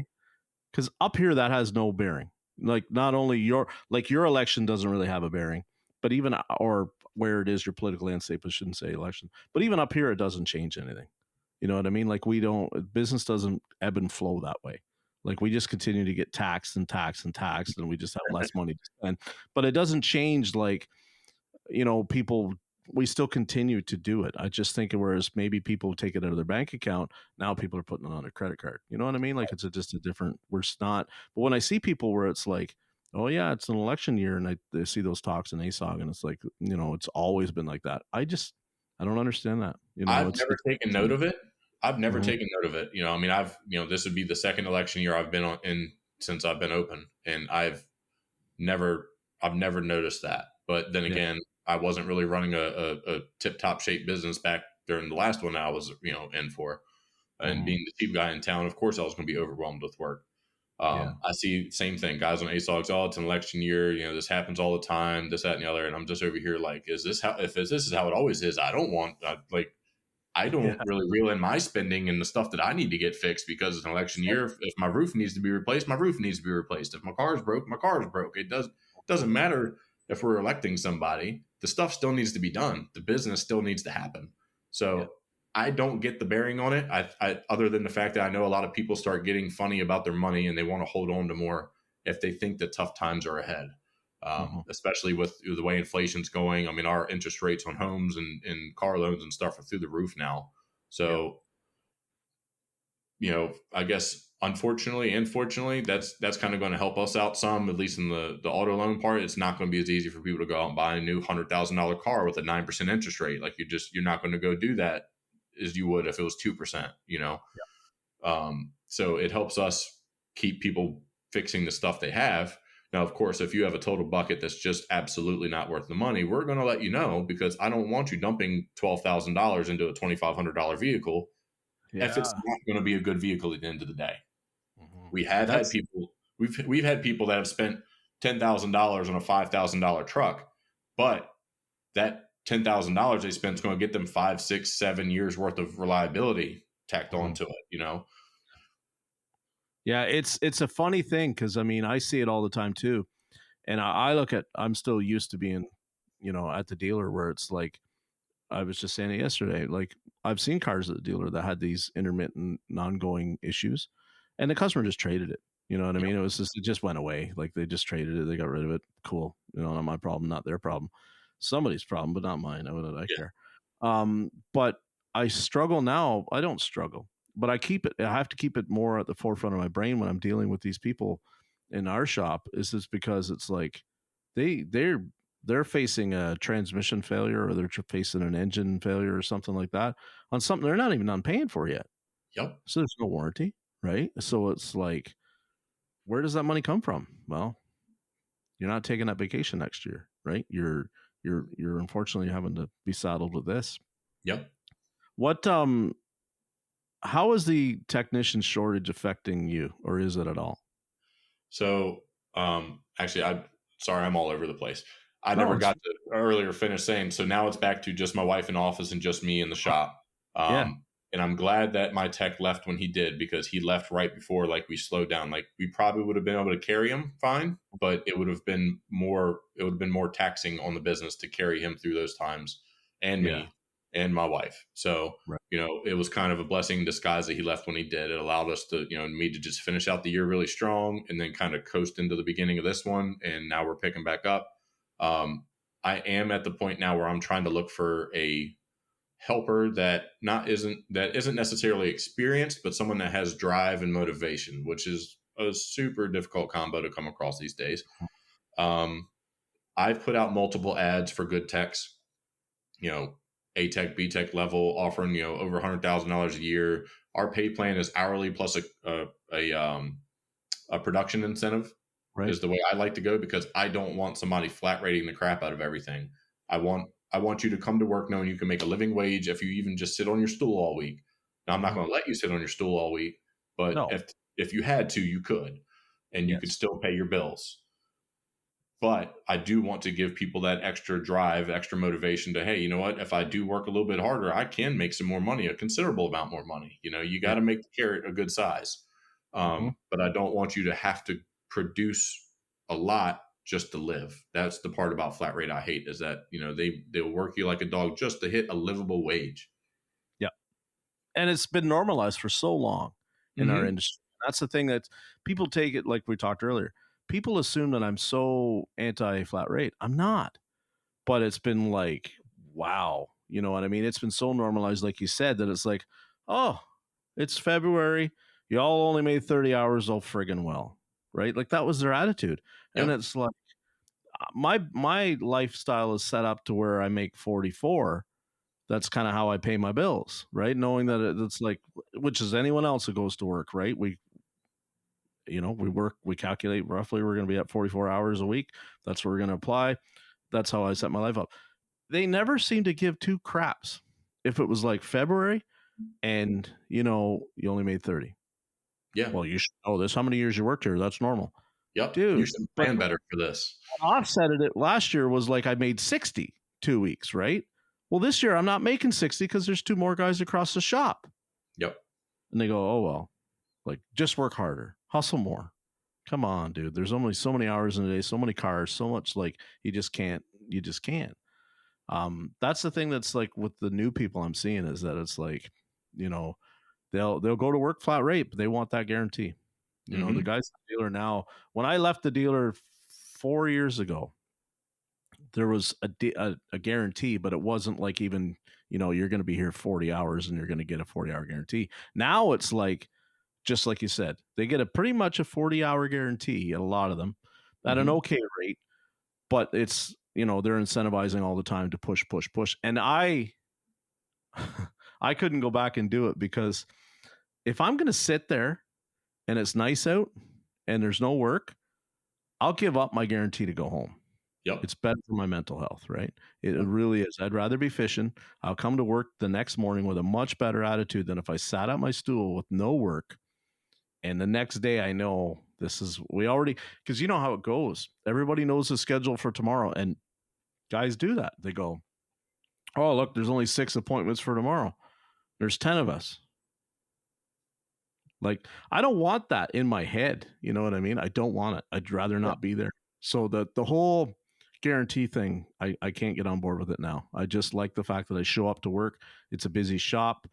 Because up here, that has no bearing. Like, not only your election doesn't really have a bearing, but even, or where it is your political landscape, I shouldn't say election, but even up here, it doesn't change anything. You know what I mean? Like, business doesn't ebb and flow that way. Like, we just continue to get taxed and taxed and taxed, and we just have less money to spend. But it doesn't change, like, people, we still continue to do it. I just think, whereas maybe people take it out of their bank account, now people are putting it on their credit card. You know what I mean? Like, it's just a different, we're not, but when I see people where it's like, oh yeah, it's an election year, and I see those talks in ASOG, and it's like, it's always been like that. I don't understand that. I've never taken note of it. I've never taken note of it. I mean, this would be the second election year I've been in since I've been open, and I've never noticed that. But then again, I wasn't really running a tip top shape business back during the last one that I was, in for. And being the cheap guy in town, of course, I was going to be overwhelmed with work. I see same thing, guys on ASOGs. Oh, it's an election year. This happens all the time. This, that, and the other. And I'm just over here like, is this how? If this is how it always is, I don't really reel in my spending and the stuff that I need to get fixed because it's an election year. If my roof needs to be replaced, my roof needs to be replaced. If my car's broke, my car's broke. It doesn't matter if we're electing somebody. The stuff still needs to be done. The business still needs to happen. So I don't get the bearing on it. I other than the fact that I know a lot of people start getting funny about their money and they want to hold on to more if they think that tough times are ahead. Especially with the way inflation's going. I mean, our interest rates on homes and car loans and stuff are through the roof now. So, I guess unfortunately and fortunately, that's kind of going to help us out some, at least in the auto loan part. It's not going to be as easy for people to go out and buy a new $100,000 car with a 9% interest rate. Like you're not going to go do that as you would if it was 2%, So it helps us keep people fixing the stuff they have. Now, of course, if you have a total bucket that's just absolutely not worth the money, we're going to let you know because I don't want you dumping $12,000 into a $2,500 vehicle if it's not going to be a good vehicle at the end of the day. We have had people, we've had people that have spent $10,000 on a $5,000 truck, but that $10,000 they spent is going to get them 5, 6, 7 years worth of reliability tacked onto it, Yeah, it's a funny thing because I mean I see it all the time too, and I look at I'm still used to being, at the dealer where it's like I was just saying it yesterday. Like I've seen cars at the dealer that had these intermittent, ongoing issues, and the customer just traded it. You know what I mean? It just went away. Like they just traded it. They got rid of it. Cool. Not my problem, not their problem. Somebody's problem, but not mine. What did I care? But I struggle now. I don't struggle, but I have to keep it more at the forefront of my brain when I'm dealing with these people in our shop. Is this because it's like they're facing a transmission failure or they're facing an engine failure or something like that on something they're not even on paying for yet. Yep. So there's no warranty, right? So it's like, where does that money come from? Well, you're not taking that vacation next year, right? You're unfortunately having to be saddled with this. Yep. What how is the technician shortage affecting you, or is it at all? So actually I'm all over the place. I never got to earlier finish saying, so now it's back to just my wife in the office and just me in the shop. And I'm glad that my tech left when he did, because he left right before we slowed down. Like we probably would have been able to carry him fine, but it would have been more taxing on the business to carry him through those times, and me and my wife. So, it was kind of a blessing in disguise that he left when he did. It allowed us to, me to just finish out the year really strong and then kind of coast into the beginning of this one. And now we're picking back up. I am at the point now where I'm trying to look for a helper that isn't necessarily experienced, but someone that has drive and motivation, which is a super difficult combo to come across these days. I've put out multiple ads for good techs, A tech, B tech level, offering over $100,000 a year. Our pay plan is hourly plus a production incentive. Right. Is the way I like to go, because I don't want somebody flat rating the crap out of everything. I want you to come to work knowing you can make a living wage if you even just sit on your stool all week. Now, I'm not going to let you sit on your stool all week, but if you had to, you could, and you could still pay your bills. But I do want to give people that extra drive, extra motivation to, hey, you know what? If I do work a little bit harder, I can make some more money, a considerable amount more money. You got to make the carrot a good size. But I don't want you to have to produce a lot just to live. That's the part about flat rate I hate, is that, they'll work you like a dog just to hit a livable wage. Yeah. And it's been normalized for so long in our industry. That's the thing that people take it, like we talked earlier. People assume that I'm so anti-flat rate. I'm not. But it's been like, wow. You know what I mean? It's been so normalized, like you said, that it's like, oh, it's February. Y'all only made 30 hours all friggin' well. Right? Like that was their attitude. Yep. And it's like, my lifestyle is set up to where I make 44. That's kind of how I pay my bills, right? Knowing that it's like, which is anyone else who goes to work, right? We work, we calculate roughly we're going to be at 44 hours a week. That's what we're going to apply. that's how I set my life up. They never seem to give two craps if it was like February and you only made 30. Yeah. Well, you should know this. How many years you worked here? That's normal. Yep. You Dude, should but plan better for this. offset it last year was like I made 60 2 weeks, right? Well, this year I'm not making 60 because there's two more guys across the shop. Yep. And they go, oh, well, like just work harder, hustle more. Come on, dude. There's only so many hours in a day, so many cars, so much like you just can't. That's the thing that's like with the new people I'm seeing is that it's like, they'll go to work flat rate, but they want that guarantee. The guys at the dealer now, when I left the dealer 4 years ago, there was a guarantee, but it wasn't like even, you're going to be here 40 hours and you're going to get a 40-hour guarantee. Now it's like, just like you said, they get pretty much a 40-hour guarantee, a lot of them, at an okay rate, but it's, they're incentivizing all the time to push. And I couldn't go back and do it because if I'm going to sit there and it's nice out and there's no work, I'll give up my guarantee to go home. Yep. It's better for my mental health, right? It really is. I'd rather be fishing. I'll come to work the next morning with a much better attitude than if I sat at my stool with no work. And the next day I know because you know how it goes. Everybody knows the schedule for tomorrow. And guys do that. They go, oh, look, there's only 6 appointments for tomorrow. There's 10 of us. Like, I don't want that in my head. You know what I mean? I don't want it. I'd rather not be there. So the whole guarantee thing, I can't get on board with it now. I just like the fact that I show up to work. It's a busy shop.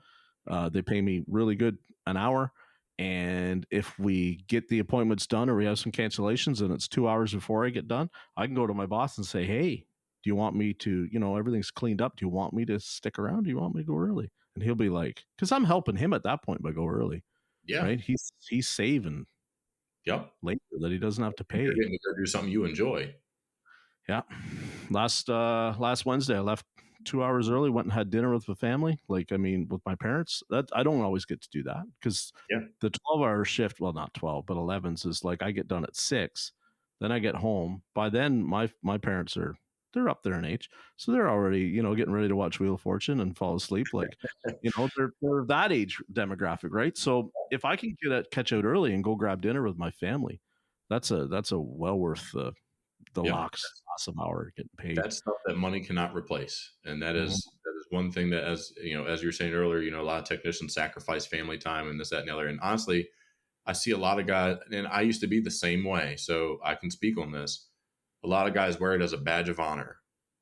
They pay me really good an hour. And if we get the appointments done or we have some cancellations and it's 2 hours before I get done, I can go to my boss and say, hey, do you want me to, everything's cleaned up. Do you want me to stick around? Do you want me to go early? And he'll be like, because I'm helping him at that point by go early. Yeah. Right. He's saving. Yep. Later that he doesn't have to pay. You're getting to go do something you enjoy. Yeah. Last Wednesday, I left 2 hours early, went and had dinner with the family. With my parents. That I don't always get to do that because the 12-hour shift, well, not 12, but 11s is like I get done at 6. Then I get home. By then, my parents they're up there in age, so they're already getting ready to watch Wheel of Fortune and fall asleep. Like they're that age demographic, right? So if I can catch out early and go grab dinner with my family, that's a well worth the awesome hour getting paid. That's stuff that money cannot replace, and that is one thing that, as you were saying earlier, a lot of technicians sacrifice family time and this, that, and the other. And honestly, I see a lot of guys, and I used to be the same way, so I can speak on this. A lot of guys wear it as a badge of honor.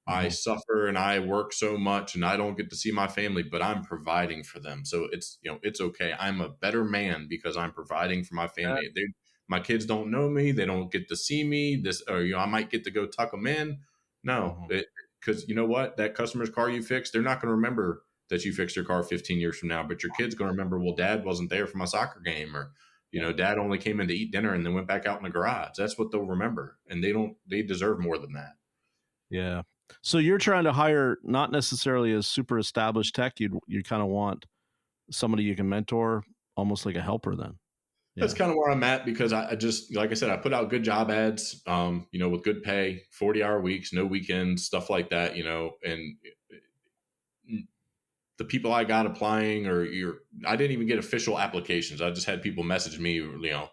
I suffer and I work so much and I don't get to see my family, but I'm providing for them. So it's, it's okay. I'm a better man because I'm providing for my family. My kids don't know me. They don't get to see me I might get to go tuck them in. No, because you know what? That customer's car you fixed, they're not going to remember that you fixed your car 15 years from now, but your kid's going to remember, well, dad wasn't there for my soccer game, or, dad only came in to eat dinner and then went back out in the garage. That's what they'll remember. And they deserve more than that. Yeah. So you're trying to hire not necessarily a super established tech. You kind of want somebody you can mentor, almost like a helper then. Yeah. That's kind of where I'm at because I just, like I said, I put out good job ads, with good pay, 40-hour weeks, no weekends, stuff like that, and the people I got applying I didn't even get official applications. I just had people message me, well,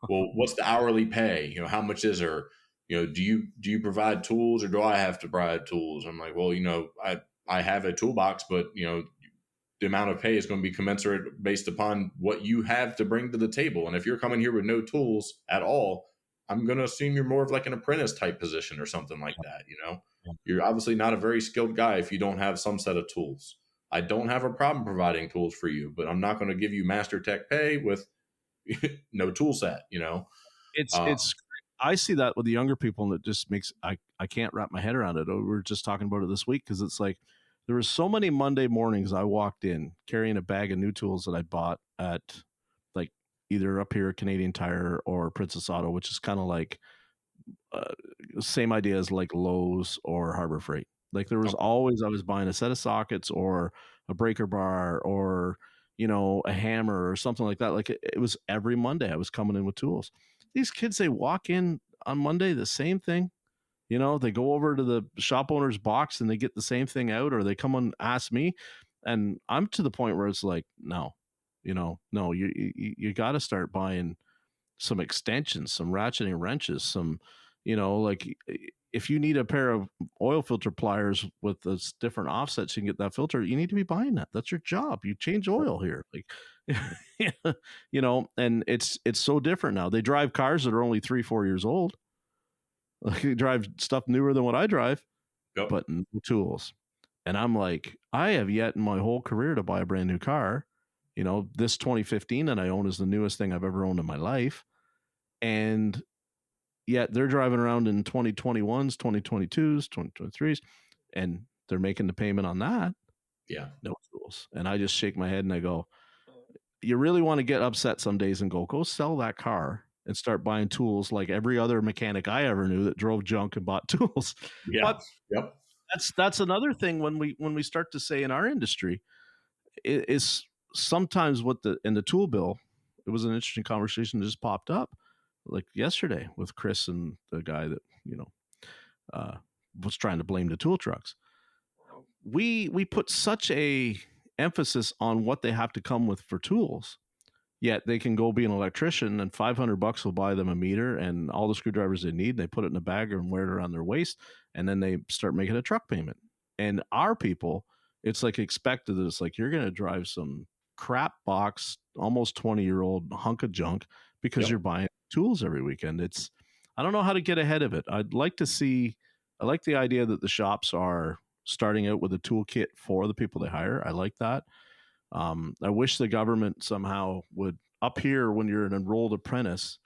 what's the hourly pay? How much is there? Do you provide tools or do I have to provide tools? I'm like, well, I have a toolbox, but the amount of pay is going to be commensurate based upon what you have to bring to the table. And if you're coming here with no tools at all, I'm going to assume you're more of like an apprentice type position or something like that. You're obviously not a very skilled guy if you don't have some set of tools. I don't have a problem providing tools for you, but I'm not going to give you master tech pay with no tool set, It's I see that with the younger people, and it just makes I can't wrap my head around it. We were just talking about it this week because it's like there were so many Monday mornings I walked in carrying a bag of new tools that I bought at like either up here Canadian Tire or Princess Auto, which is kind of like same idea as like Lowe's or Harbor Freight. Like there was always I was buying a set of sockets or a breaker bar or a hammer or something like that. Like it was every Monday I was coming in with tools. These kids, they walk in on Monday, the same thing. You know, they go over to the shop owner's box and they get the same thing out, or they come and ask me. And I'm to the point where it's like, no, no, you got to start buying some extensions, some ratcheting wrenches, some, like if you need a pair of oil filter pliers with this different offsets, you can get that filter. You need to be buying that. That's your job. You change oil here, like, and it's so different now. They drive cars that are only 3-4 years old. Like they drive stuff newer than what I drive, Yep. but no tools. And I'm like, I have yet in my whole career to buy a brand new car. This 2015 that I own is the newest thing I've ever owned in my life. And yet they're driving around in 2021s, 2022s, 2023s, and they're making the payment on that. Yeah. No tools. And I just shake my head and I go, you really want to get upset some days and go sell that car and start buying tools like every other mechanic I ever knew that drove junk and bought tools. Yeah. But yep. That's another thing when we start to say in our industry is sometimes in the tool bill. It was an interesting conversation that just popped up like yesterday with Chris and the guy that was trying to blame the tool trucks. We put such a emphasis on what they have to come with for tools, yet they can go be an electrician and $500 will buy them a meter and all the screwdrivers they need. They put it in a bag and wear it around their waist, and then they start making a truck payment. And our people, it's like expected that it's like you're going to drive some crap box, almost 20-year-old hunk of junk because you're buying tools every weekend. I don't know how to get ahead of it. I like the idea that the shops are starting out with a toolkit for the people they hire. I like that. I wish the government somehow would up here when you're an enrolled apprentice.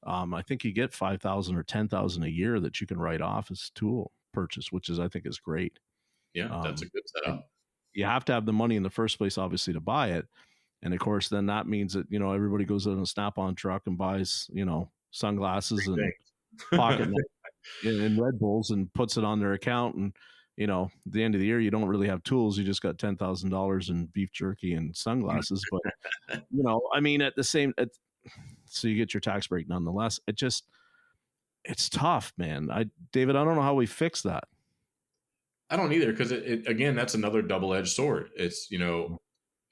I think you get 5,000 or 10,000 a year that you can write off as tool purchase, which I think is great. Yeah, that's a good setup. You have to have the money in the first place, obviously, to buy it. And of course, then that means that, everybody goes out in a Snap-on truck and buys, sunglasses and pocket and Red Bulls and puts it on their account. And, at the end of the year, you don't really have tools. You just got $10,000 in beef jerky and sunglasses. But, so you get your tax break nonetheless. It's tough, man. David, I don't know how we fix that. I don't either, because again, that's another double-edged sword. It's,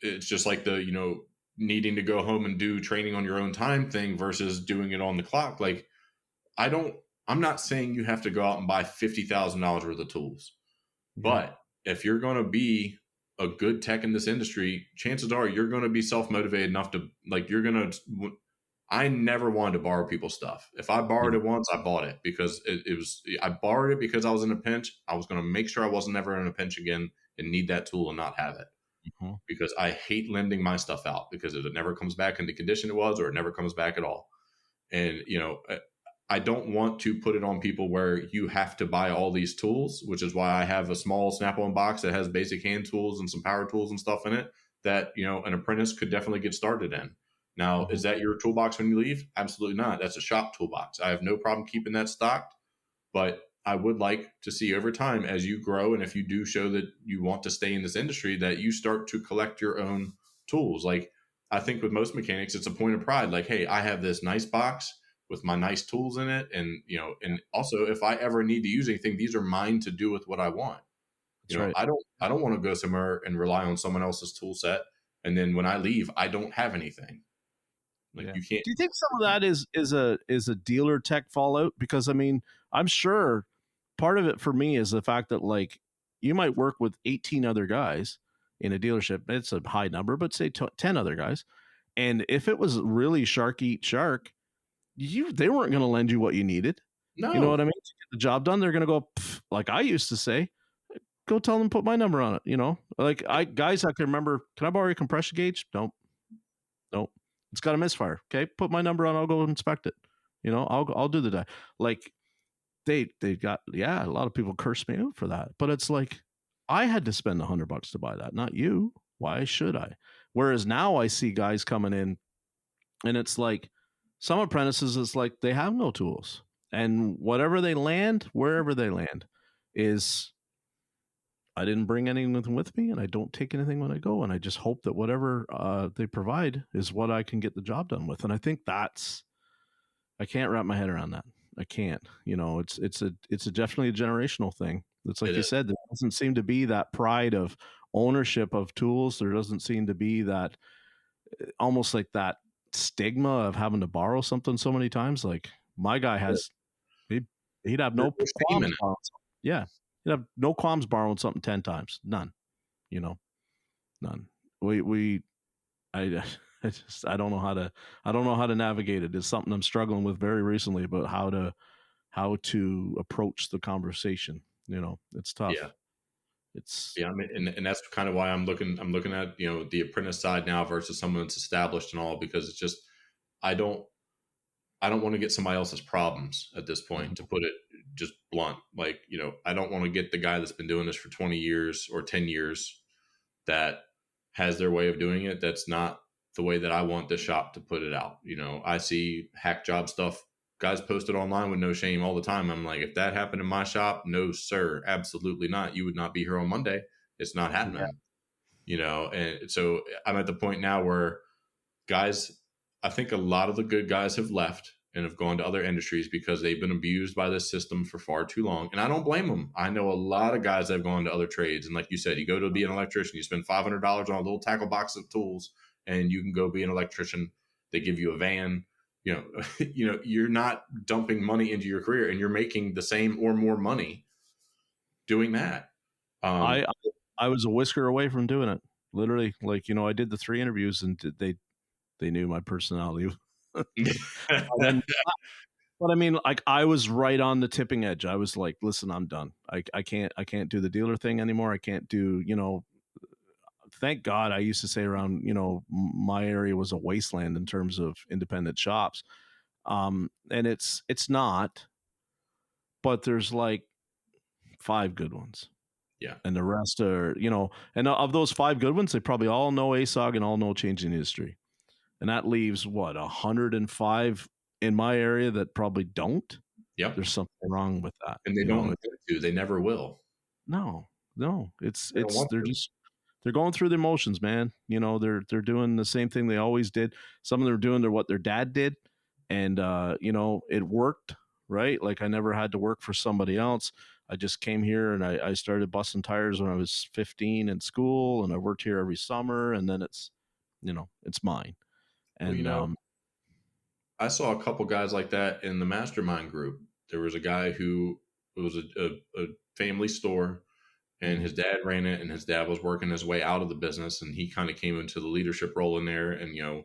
it's just like the, needing to go home and do training on your own time thing versus doing it on the clock. Like, I'm not saying you have to go out and buy $50,000 worth of tools, but if you're going to be a good tech in this industry, chances are you're going to be self-motivated enough to, like, I never wanted to borrow people's stuff. If I borrowed it once, I bought it because I borrowed it because I was in a pinch. I was going to make sure I wasn't ever in a pinch again and need that tool and not have it. Because I hate lending my stuff out because it never comes back in the condition it was, or it never comes back at all. And, I don't want to put it on people where you have to buy all these tools, which is why I have a small Snap-on box that has basic hand tools and some power tools and stuff in it that, an apprentice could definitely get started in. Now, is that your toolbox when you leave? Absolutely not. That's a shop toolbox. I have no problem keeping that stocked, but I would like to see over time as you grow, and if you do show that you want to stay in this industry, that you start to collect your own tools. Like, I think with most mechanics, it's a point of pride. Like, hey, I have this nice box with my nice tools in it. And, and also if I ever need to use anything, these are mine to do with what I want. Right. I don't want to go somewhere and rely on someone else's tool set. And then when I leave, I don't have anything. Like, you can't. Do you think some of that is a dealer tech fallout? Because I'm sure part of it for me is the fact that, like, you might work with 18 other guys in a dealership. It's a high number, but say 10 other guys. And if it was really shark eat shark, they weren't going to lend you what you needed. No. You know what I mean? To get the job done, they're going to go, like I used to say, go tell them to put my number on it. Like I can remember, can I borrow your compression gauge? Nope. It's got a misfire. Okay. Put my number on. I'll go inspect it. I'll do the die. Like they got, a lot of people curse me out for that, but it's like, I had to spend $100 to buy that, not you. Why should I? Whereas now I see guys coming in and it's like, some apprentices, it's like they have no tools, and whatever they land, wherever they land, is I didn't bring anything with me, and I don't take anything when I go, and I just hope that whatever they provide is what I can get the job done with. And I think I can't wrap my head around that. You know, it's a definitely a generational thing. It's like It you is. said, there doesn't seem to be that pride of ownership of tools. There doesn't seem to be that, almost like that stigma of having to borrow something so many times. Like my guy has, he'd, he'd have no There's shame qualms in it. borrowing something. Yeah. He'd have no qualms borrowing something 10 times. None, you know, none. We, I, I don't know how to navigate it. It's something I'm struggling with very recently about how to approach the conversation. You know, it's Yeah. tough. It's Yeah, I mean, and that's kind of why I'm looking at, the apprentice side now versus someone that's established and all, because it's just I don't I don't want to get somebody else's problems at this point, to put it just blunt. Like, I don't want to get the guy that's been doing this for 20 years or 10 years that has their way of doing it. That's not the way that I want the shop to put it out. I see hack job stuff, guys post it online with no shame all the time. I'm like, if that happened in my shop, no, sir, absolutely not. You would not be here on Monday. It's not yeah. happening, And so I'm at the point now where guys, I think a lot of the good guys have left and have gone to other industries because they've been abused by this system for far too long. And I don't blame them. I know a lot of guys that have gone to other trades. And like you said, you go to be an electrician, you spend $500 on a little tackle box of tools, and you can go be an electrician. They give you a van. You're not dumping money into your career, and you're making the same or more money doing that. I Um, I was a whisker away from doing it. Literally, like, I did the 3 interviews and they knew my personality. And then, but I mean, like, I was right on the tipping edge. I was like, listen, I'm done. I can't do the dealer thing anymore. I can't do, thank God I used to say around, my area was a wasteland in terms of independent shops. And it's not, but there's like 5 good ones. yeah. And the rest are, and of those 5 good ones, they probably all know ASOG and all know changing industry. And that leaves what, 105 in my area that probably don't. Yep. There's something wrong with that. And they don't want to. They never will. No, it's They don't want they're to. just they're going through the motions, man. They're doing the same thing they always did. Some of them are doing what their dad did, and it worked, right? Like, I never had to work for somebody else. I just came here and I started busting tires when I was 15 in school, and I worked here every summer, and then it's mine. Well, And I saw a couple guys like that in the mastermind group. There was a guy who, it was a family store, and his dad ran it, and his dad was working his way out of the business, and he kind of came into the leadership role in there, and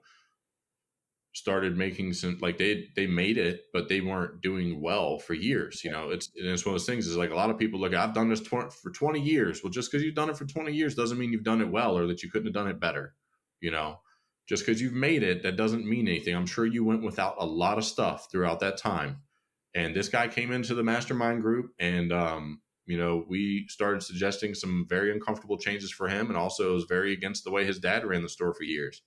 started making some, like, they made it, but they weren't doing well for years. It's one of those things, is like, a lot of people look, I've done this for 20 years. Well, just because you've done it for 20 years doesn't mean you've done it well, or that you couldn't have done it better. you know just because you've made it, that doesn't mean anything. I'm sure you went without a lot of stuff throughout that time, and this guy came into the mastermind group, and we started suggesting some very uncomfortable changes for him, and also it was very against the way his dad ran the store for years.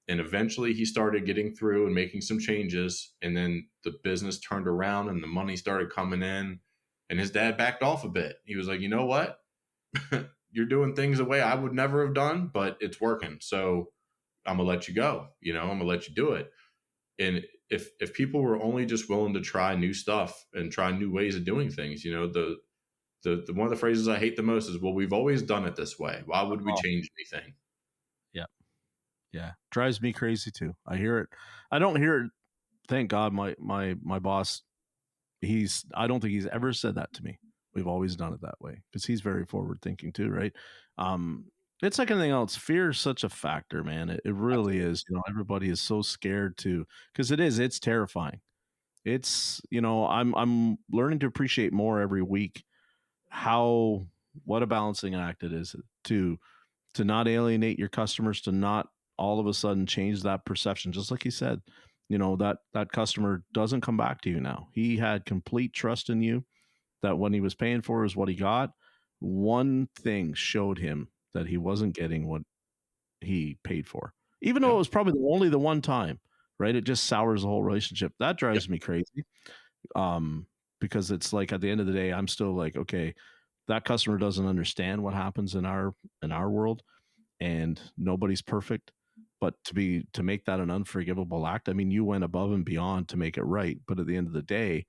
And eventually he started getting through and making some changes. And then the business turned around and the money started coming in. And his dad backed off a bit. He was like, you know what? You're doing things the way I would never have done, but it's working. So I'm going to let you go. I'm going to let you do it. And if people were only just willing to try new stuff and try new ways of doing things, the one of the phrases I hate the most is, well, we've always done it this way. Why would we change anything? Yeah, drives me crazy too. I hear it. I don't hear it. Thank God, my boss. I don't think he's ever said that to me. We've always done it that way, because he's very forward thinking too, right? It's like anything else. Fear is such a factor, man. It really is. Everybody is so scared because it's terrifying. I'm learning to appreciate more every week what a balancing act it is to not alienate your customers, to not all of a sudden change that perception. Just like he said, that customer doesn't come back to you now. He had complete trust in you, that when he was paying for is what he got. One thing showed him that he wasn't getting what he paid for, even though Yep. it was probably only the one time, right? It just sours the whole relationship. That drives Yep. me crazy. Because it's like, at the end of the day, I'm still like, okay, that customer doesn't understand what happens in our world, and nobody's perfect. But to make that an unforgivable act, I mean, you went above and beyond to make it right. But at the end of the day,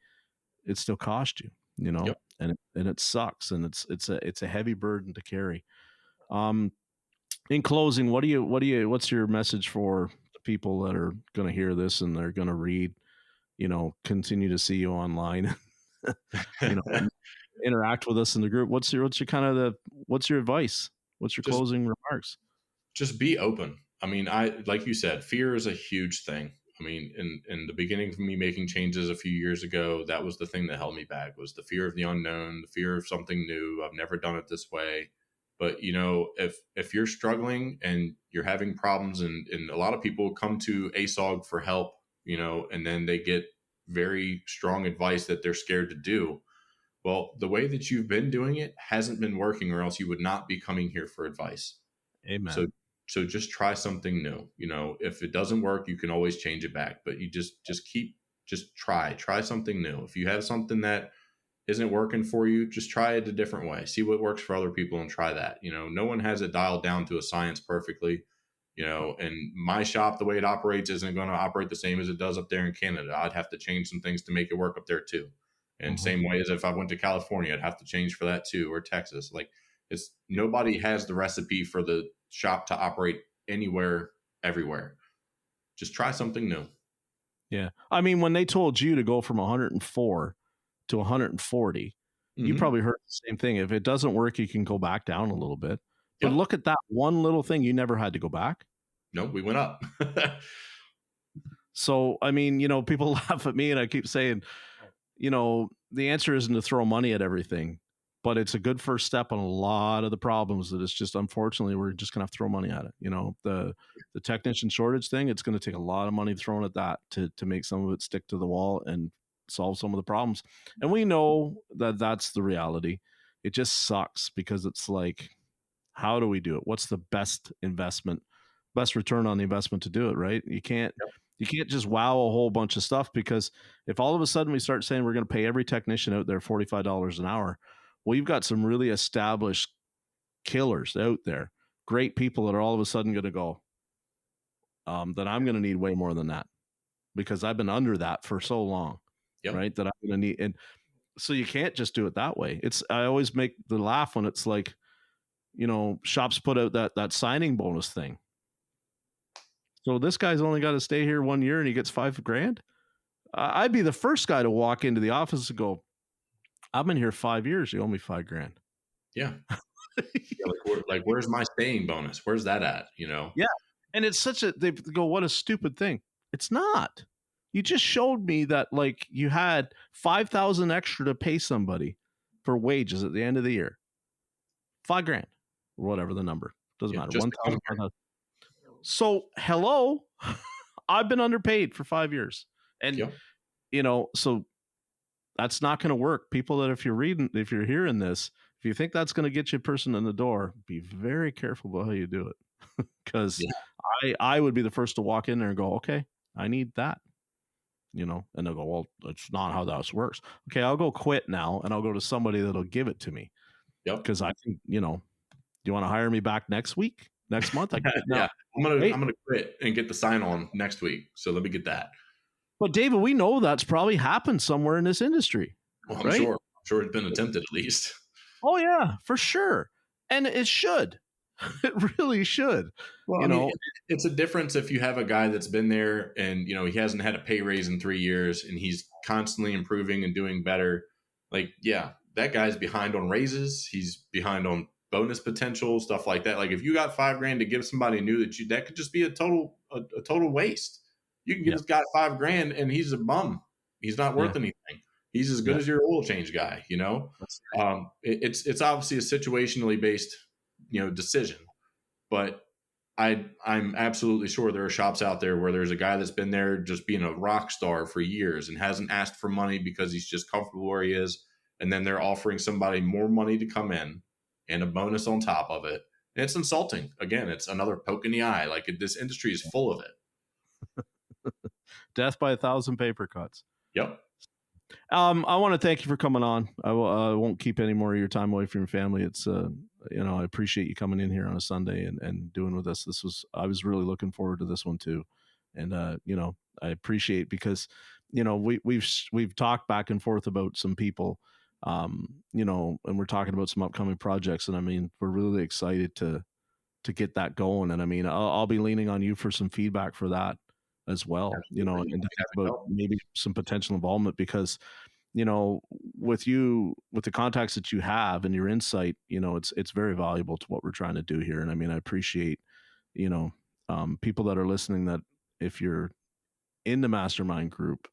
it still cost you, Yep. and it sucks, and it's a heavy burden to carry. In closing, what's your message for the people that are going to hear this and they're going to read, continue to see you online, you know, interact with us in the group? What's your what's your advice? What's your just closing remarks? just be open. I mean, like you said, fear is a huge thing. I mean, in the beginning of me making changes a few years ago, that was the thing that held me back, was the fear of the unknown, the fear of something new. I've never done it this way. But if you're struggling and you're having problems, and a lot of people come to ASOG for help, and then they get very strong advice that they're scared to do. Well, the way that you've been doing it hasn't been working, or else you would not be coming here for advice. Amen. So just try something new. If it doesn't work, you can always change it back, but you just try something new. If you have something that isn't working for you, just try it a different way. See what works for other people and try that. No one has it dialed down to a science perfectly. And my shop, the way it operates isn't going to operate the same as it does up there in Canada. I'd have to change some things to make it work up there too. And same way as if I went to California, I'd have to change for that too, or Texas. Like, it's nobody has the recipe for the shop to operate anywhere, everywhere. Just try something new. Yeah. I mean, when they told you to go from 104 to 140, you probably heard the same thing. If it doesn't work, you can go back down a little bit. But look at that one little thing. You never had to go back. No, we went up. So, I mean, people laugh at me and I keep saying, the answer isn't to throw money at everything, but it's a good first step on a lot of the problems that it's just, unfortunately, we're just going to have to throw money at it. The technician shortage thing, it's going to take a lot of money thrown at that to make some of it stick to the wall and solve some of the problems. And we know that that's the reality. It just sucks because it's like, how do we do it? What's the best return on the investment to do it, right? You can't just wow a whole bunch of stuff, because if all of a sudden we start saying we're going to pay every technician out there $45 an hour, well, you've got some really established killers out there, great people that are all of a sudden going to go, then I'm going to need way more than that because I've been under that for so long, right? That I'm going to need. And so you can't just do it that way. I always make the laugh when it's like, shops put out that signing bonus thing. So this guy's only got to stay here 1 year and he gets $5,000. I'd be the first guy to walk into the office and go, I've been here 5 years. You owe me $5,000. Yeah. Like, where's my staying bonus? Where's that at? Yeah. And it's they go, what a stupid thing. It's not. You just showed me that, like, you had $5,000 extra to pay somebody for wages at the end of the year. $5,000 or whatever the number. Doesn't matter. 1,000. So hello, I've been underpaid for 5 years. And, so that's not going to work. People that if you're hearing this, if you think that's going to get you a person in the door, be very careful about how you do it. Because I would be the first to walk in there and go, okay, I need that. And they'll go, well, that's not how that works. Okay, I'll go quit now and I'll go to somebody that'll give it to me. Because I think, do you want to hire me back next month? I yeah, I'm gonna quit and get the sign on next week. So let me get that. But David, we know that's probably happened somewhere in this industry. Well, I'm sure it's been attempted at least. Oh yeah, for sure, and it should. It really should. Well, I mean, it's a difference if you have a guy that's been there and he hasn't had a pay raise in 3 years and he's constantly improving and doing better. Like, yeah, that guy's behind on raises. He's behind on bonus potential, stuff like that. Like, if you got $5,000 to give somebody new, that could just be a total waste. You can give this guy $5,000 and he's a bum. He's not worth anything. He's as good as your oil change guy. It's obviously a situationally based decision, but I'm absolutely sure there are shops out there where there's a guy that's been there just being a rock star for years and hasn't asked for money because he's just comfortable where he is, and then they're offering somebody more money to come in and a bonus on top of it. And it's insulting. Again, it's another poke in the eye. Like, this industry is full of it. Death by 1,000 paper cuts. Yep. I want to thank you for coming on. I won't keep any more of your time away from your family. It's I appreciate you coming in here on a Sunday and doing with us. I was really looking forward to this one too. And I appreciate, because we've talked back and forth about some people, and we're talking about some upcoming projects, and I mean, we're really excited to get that going. And I mean, I'll be leaning on you for some feedback for that as well, Absolutely. and to think about maybe some potential involvement, because, with the contacts that you have and your insight, it's very valuable to what we're trying to do here. And I mean, I appreciate, people that are listening, that if you're in the mastermind group,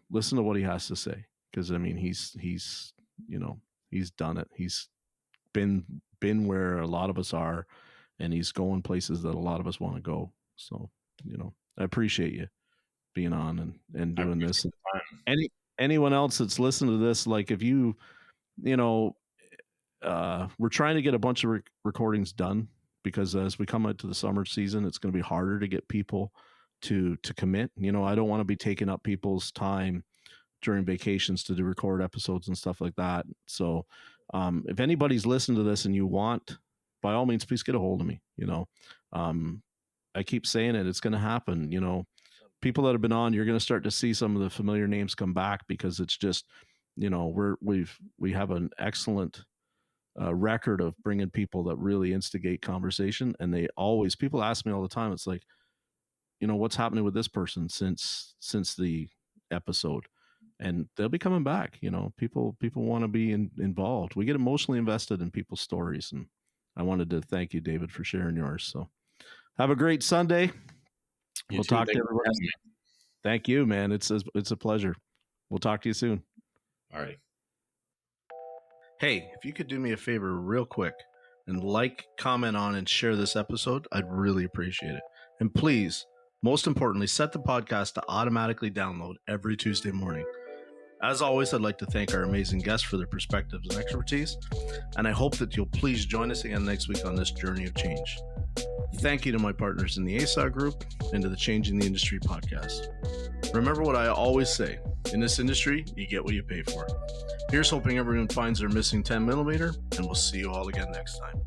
listen to what he has to say. Cause I mean, he's done it. He's been where a lot of us are, and he's going places that a lot of us want to go. So, I appreciate you being on and doing this. Anyone else that's listening to this, like if you, we're trying to get a bunch of recordings done, because as we come out to the summer season, it's going to be harder to get people to commit. I don't want to be taking up people's time during vacations to do record episodes and stuff like that. So if anybody's listening to this and you want, by all means, please get a hold of me. I keep saying it, it's going to happen. People that have been on, you're going to start to see some of the familiar names come back, because it's just, we have an excellent record of bringing people that really instigate conversation. And people ask me all the time, it's like, what's happening with this person since the episode? And they'll be coming back. People want to be involved. We get emotionally invested in people's stories. And I wanted to thank you, David, for sharing yours. So have a great Sunday. We'll talk to everybody. Thank you, man. It's a pleasure. We'll talk to you soon. All right. Hey, if you could do me a favor real quick and comment on, and share this episode, I'd really appreciate it. And please, most importantly, set the podcast to automatically download every Tuesday morning. As always, I'd like to thank our amazing guests for their perspectives and expertise, and I hope that you'll please join us again next week on this journey of change. Thank you to my partners in the ASOG group and to the Changing the Industry podcast. Remember what I always say, in this industry, you get what you pay for. Here's hoping everyone finds their missing 10 millimeter, and we'll see you all again next time.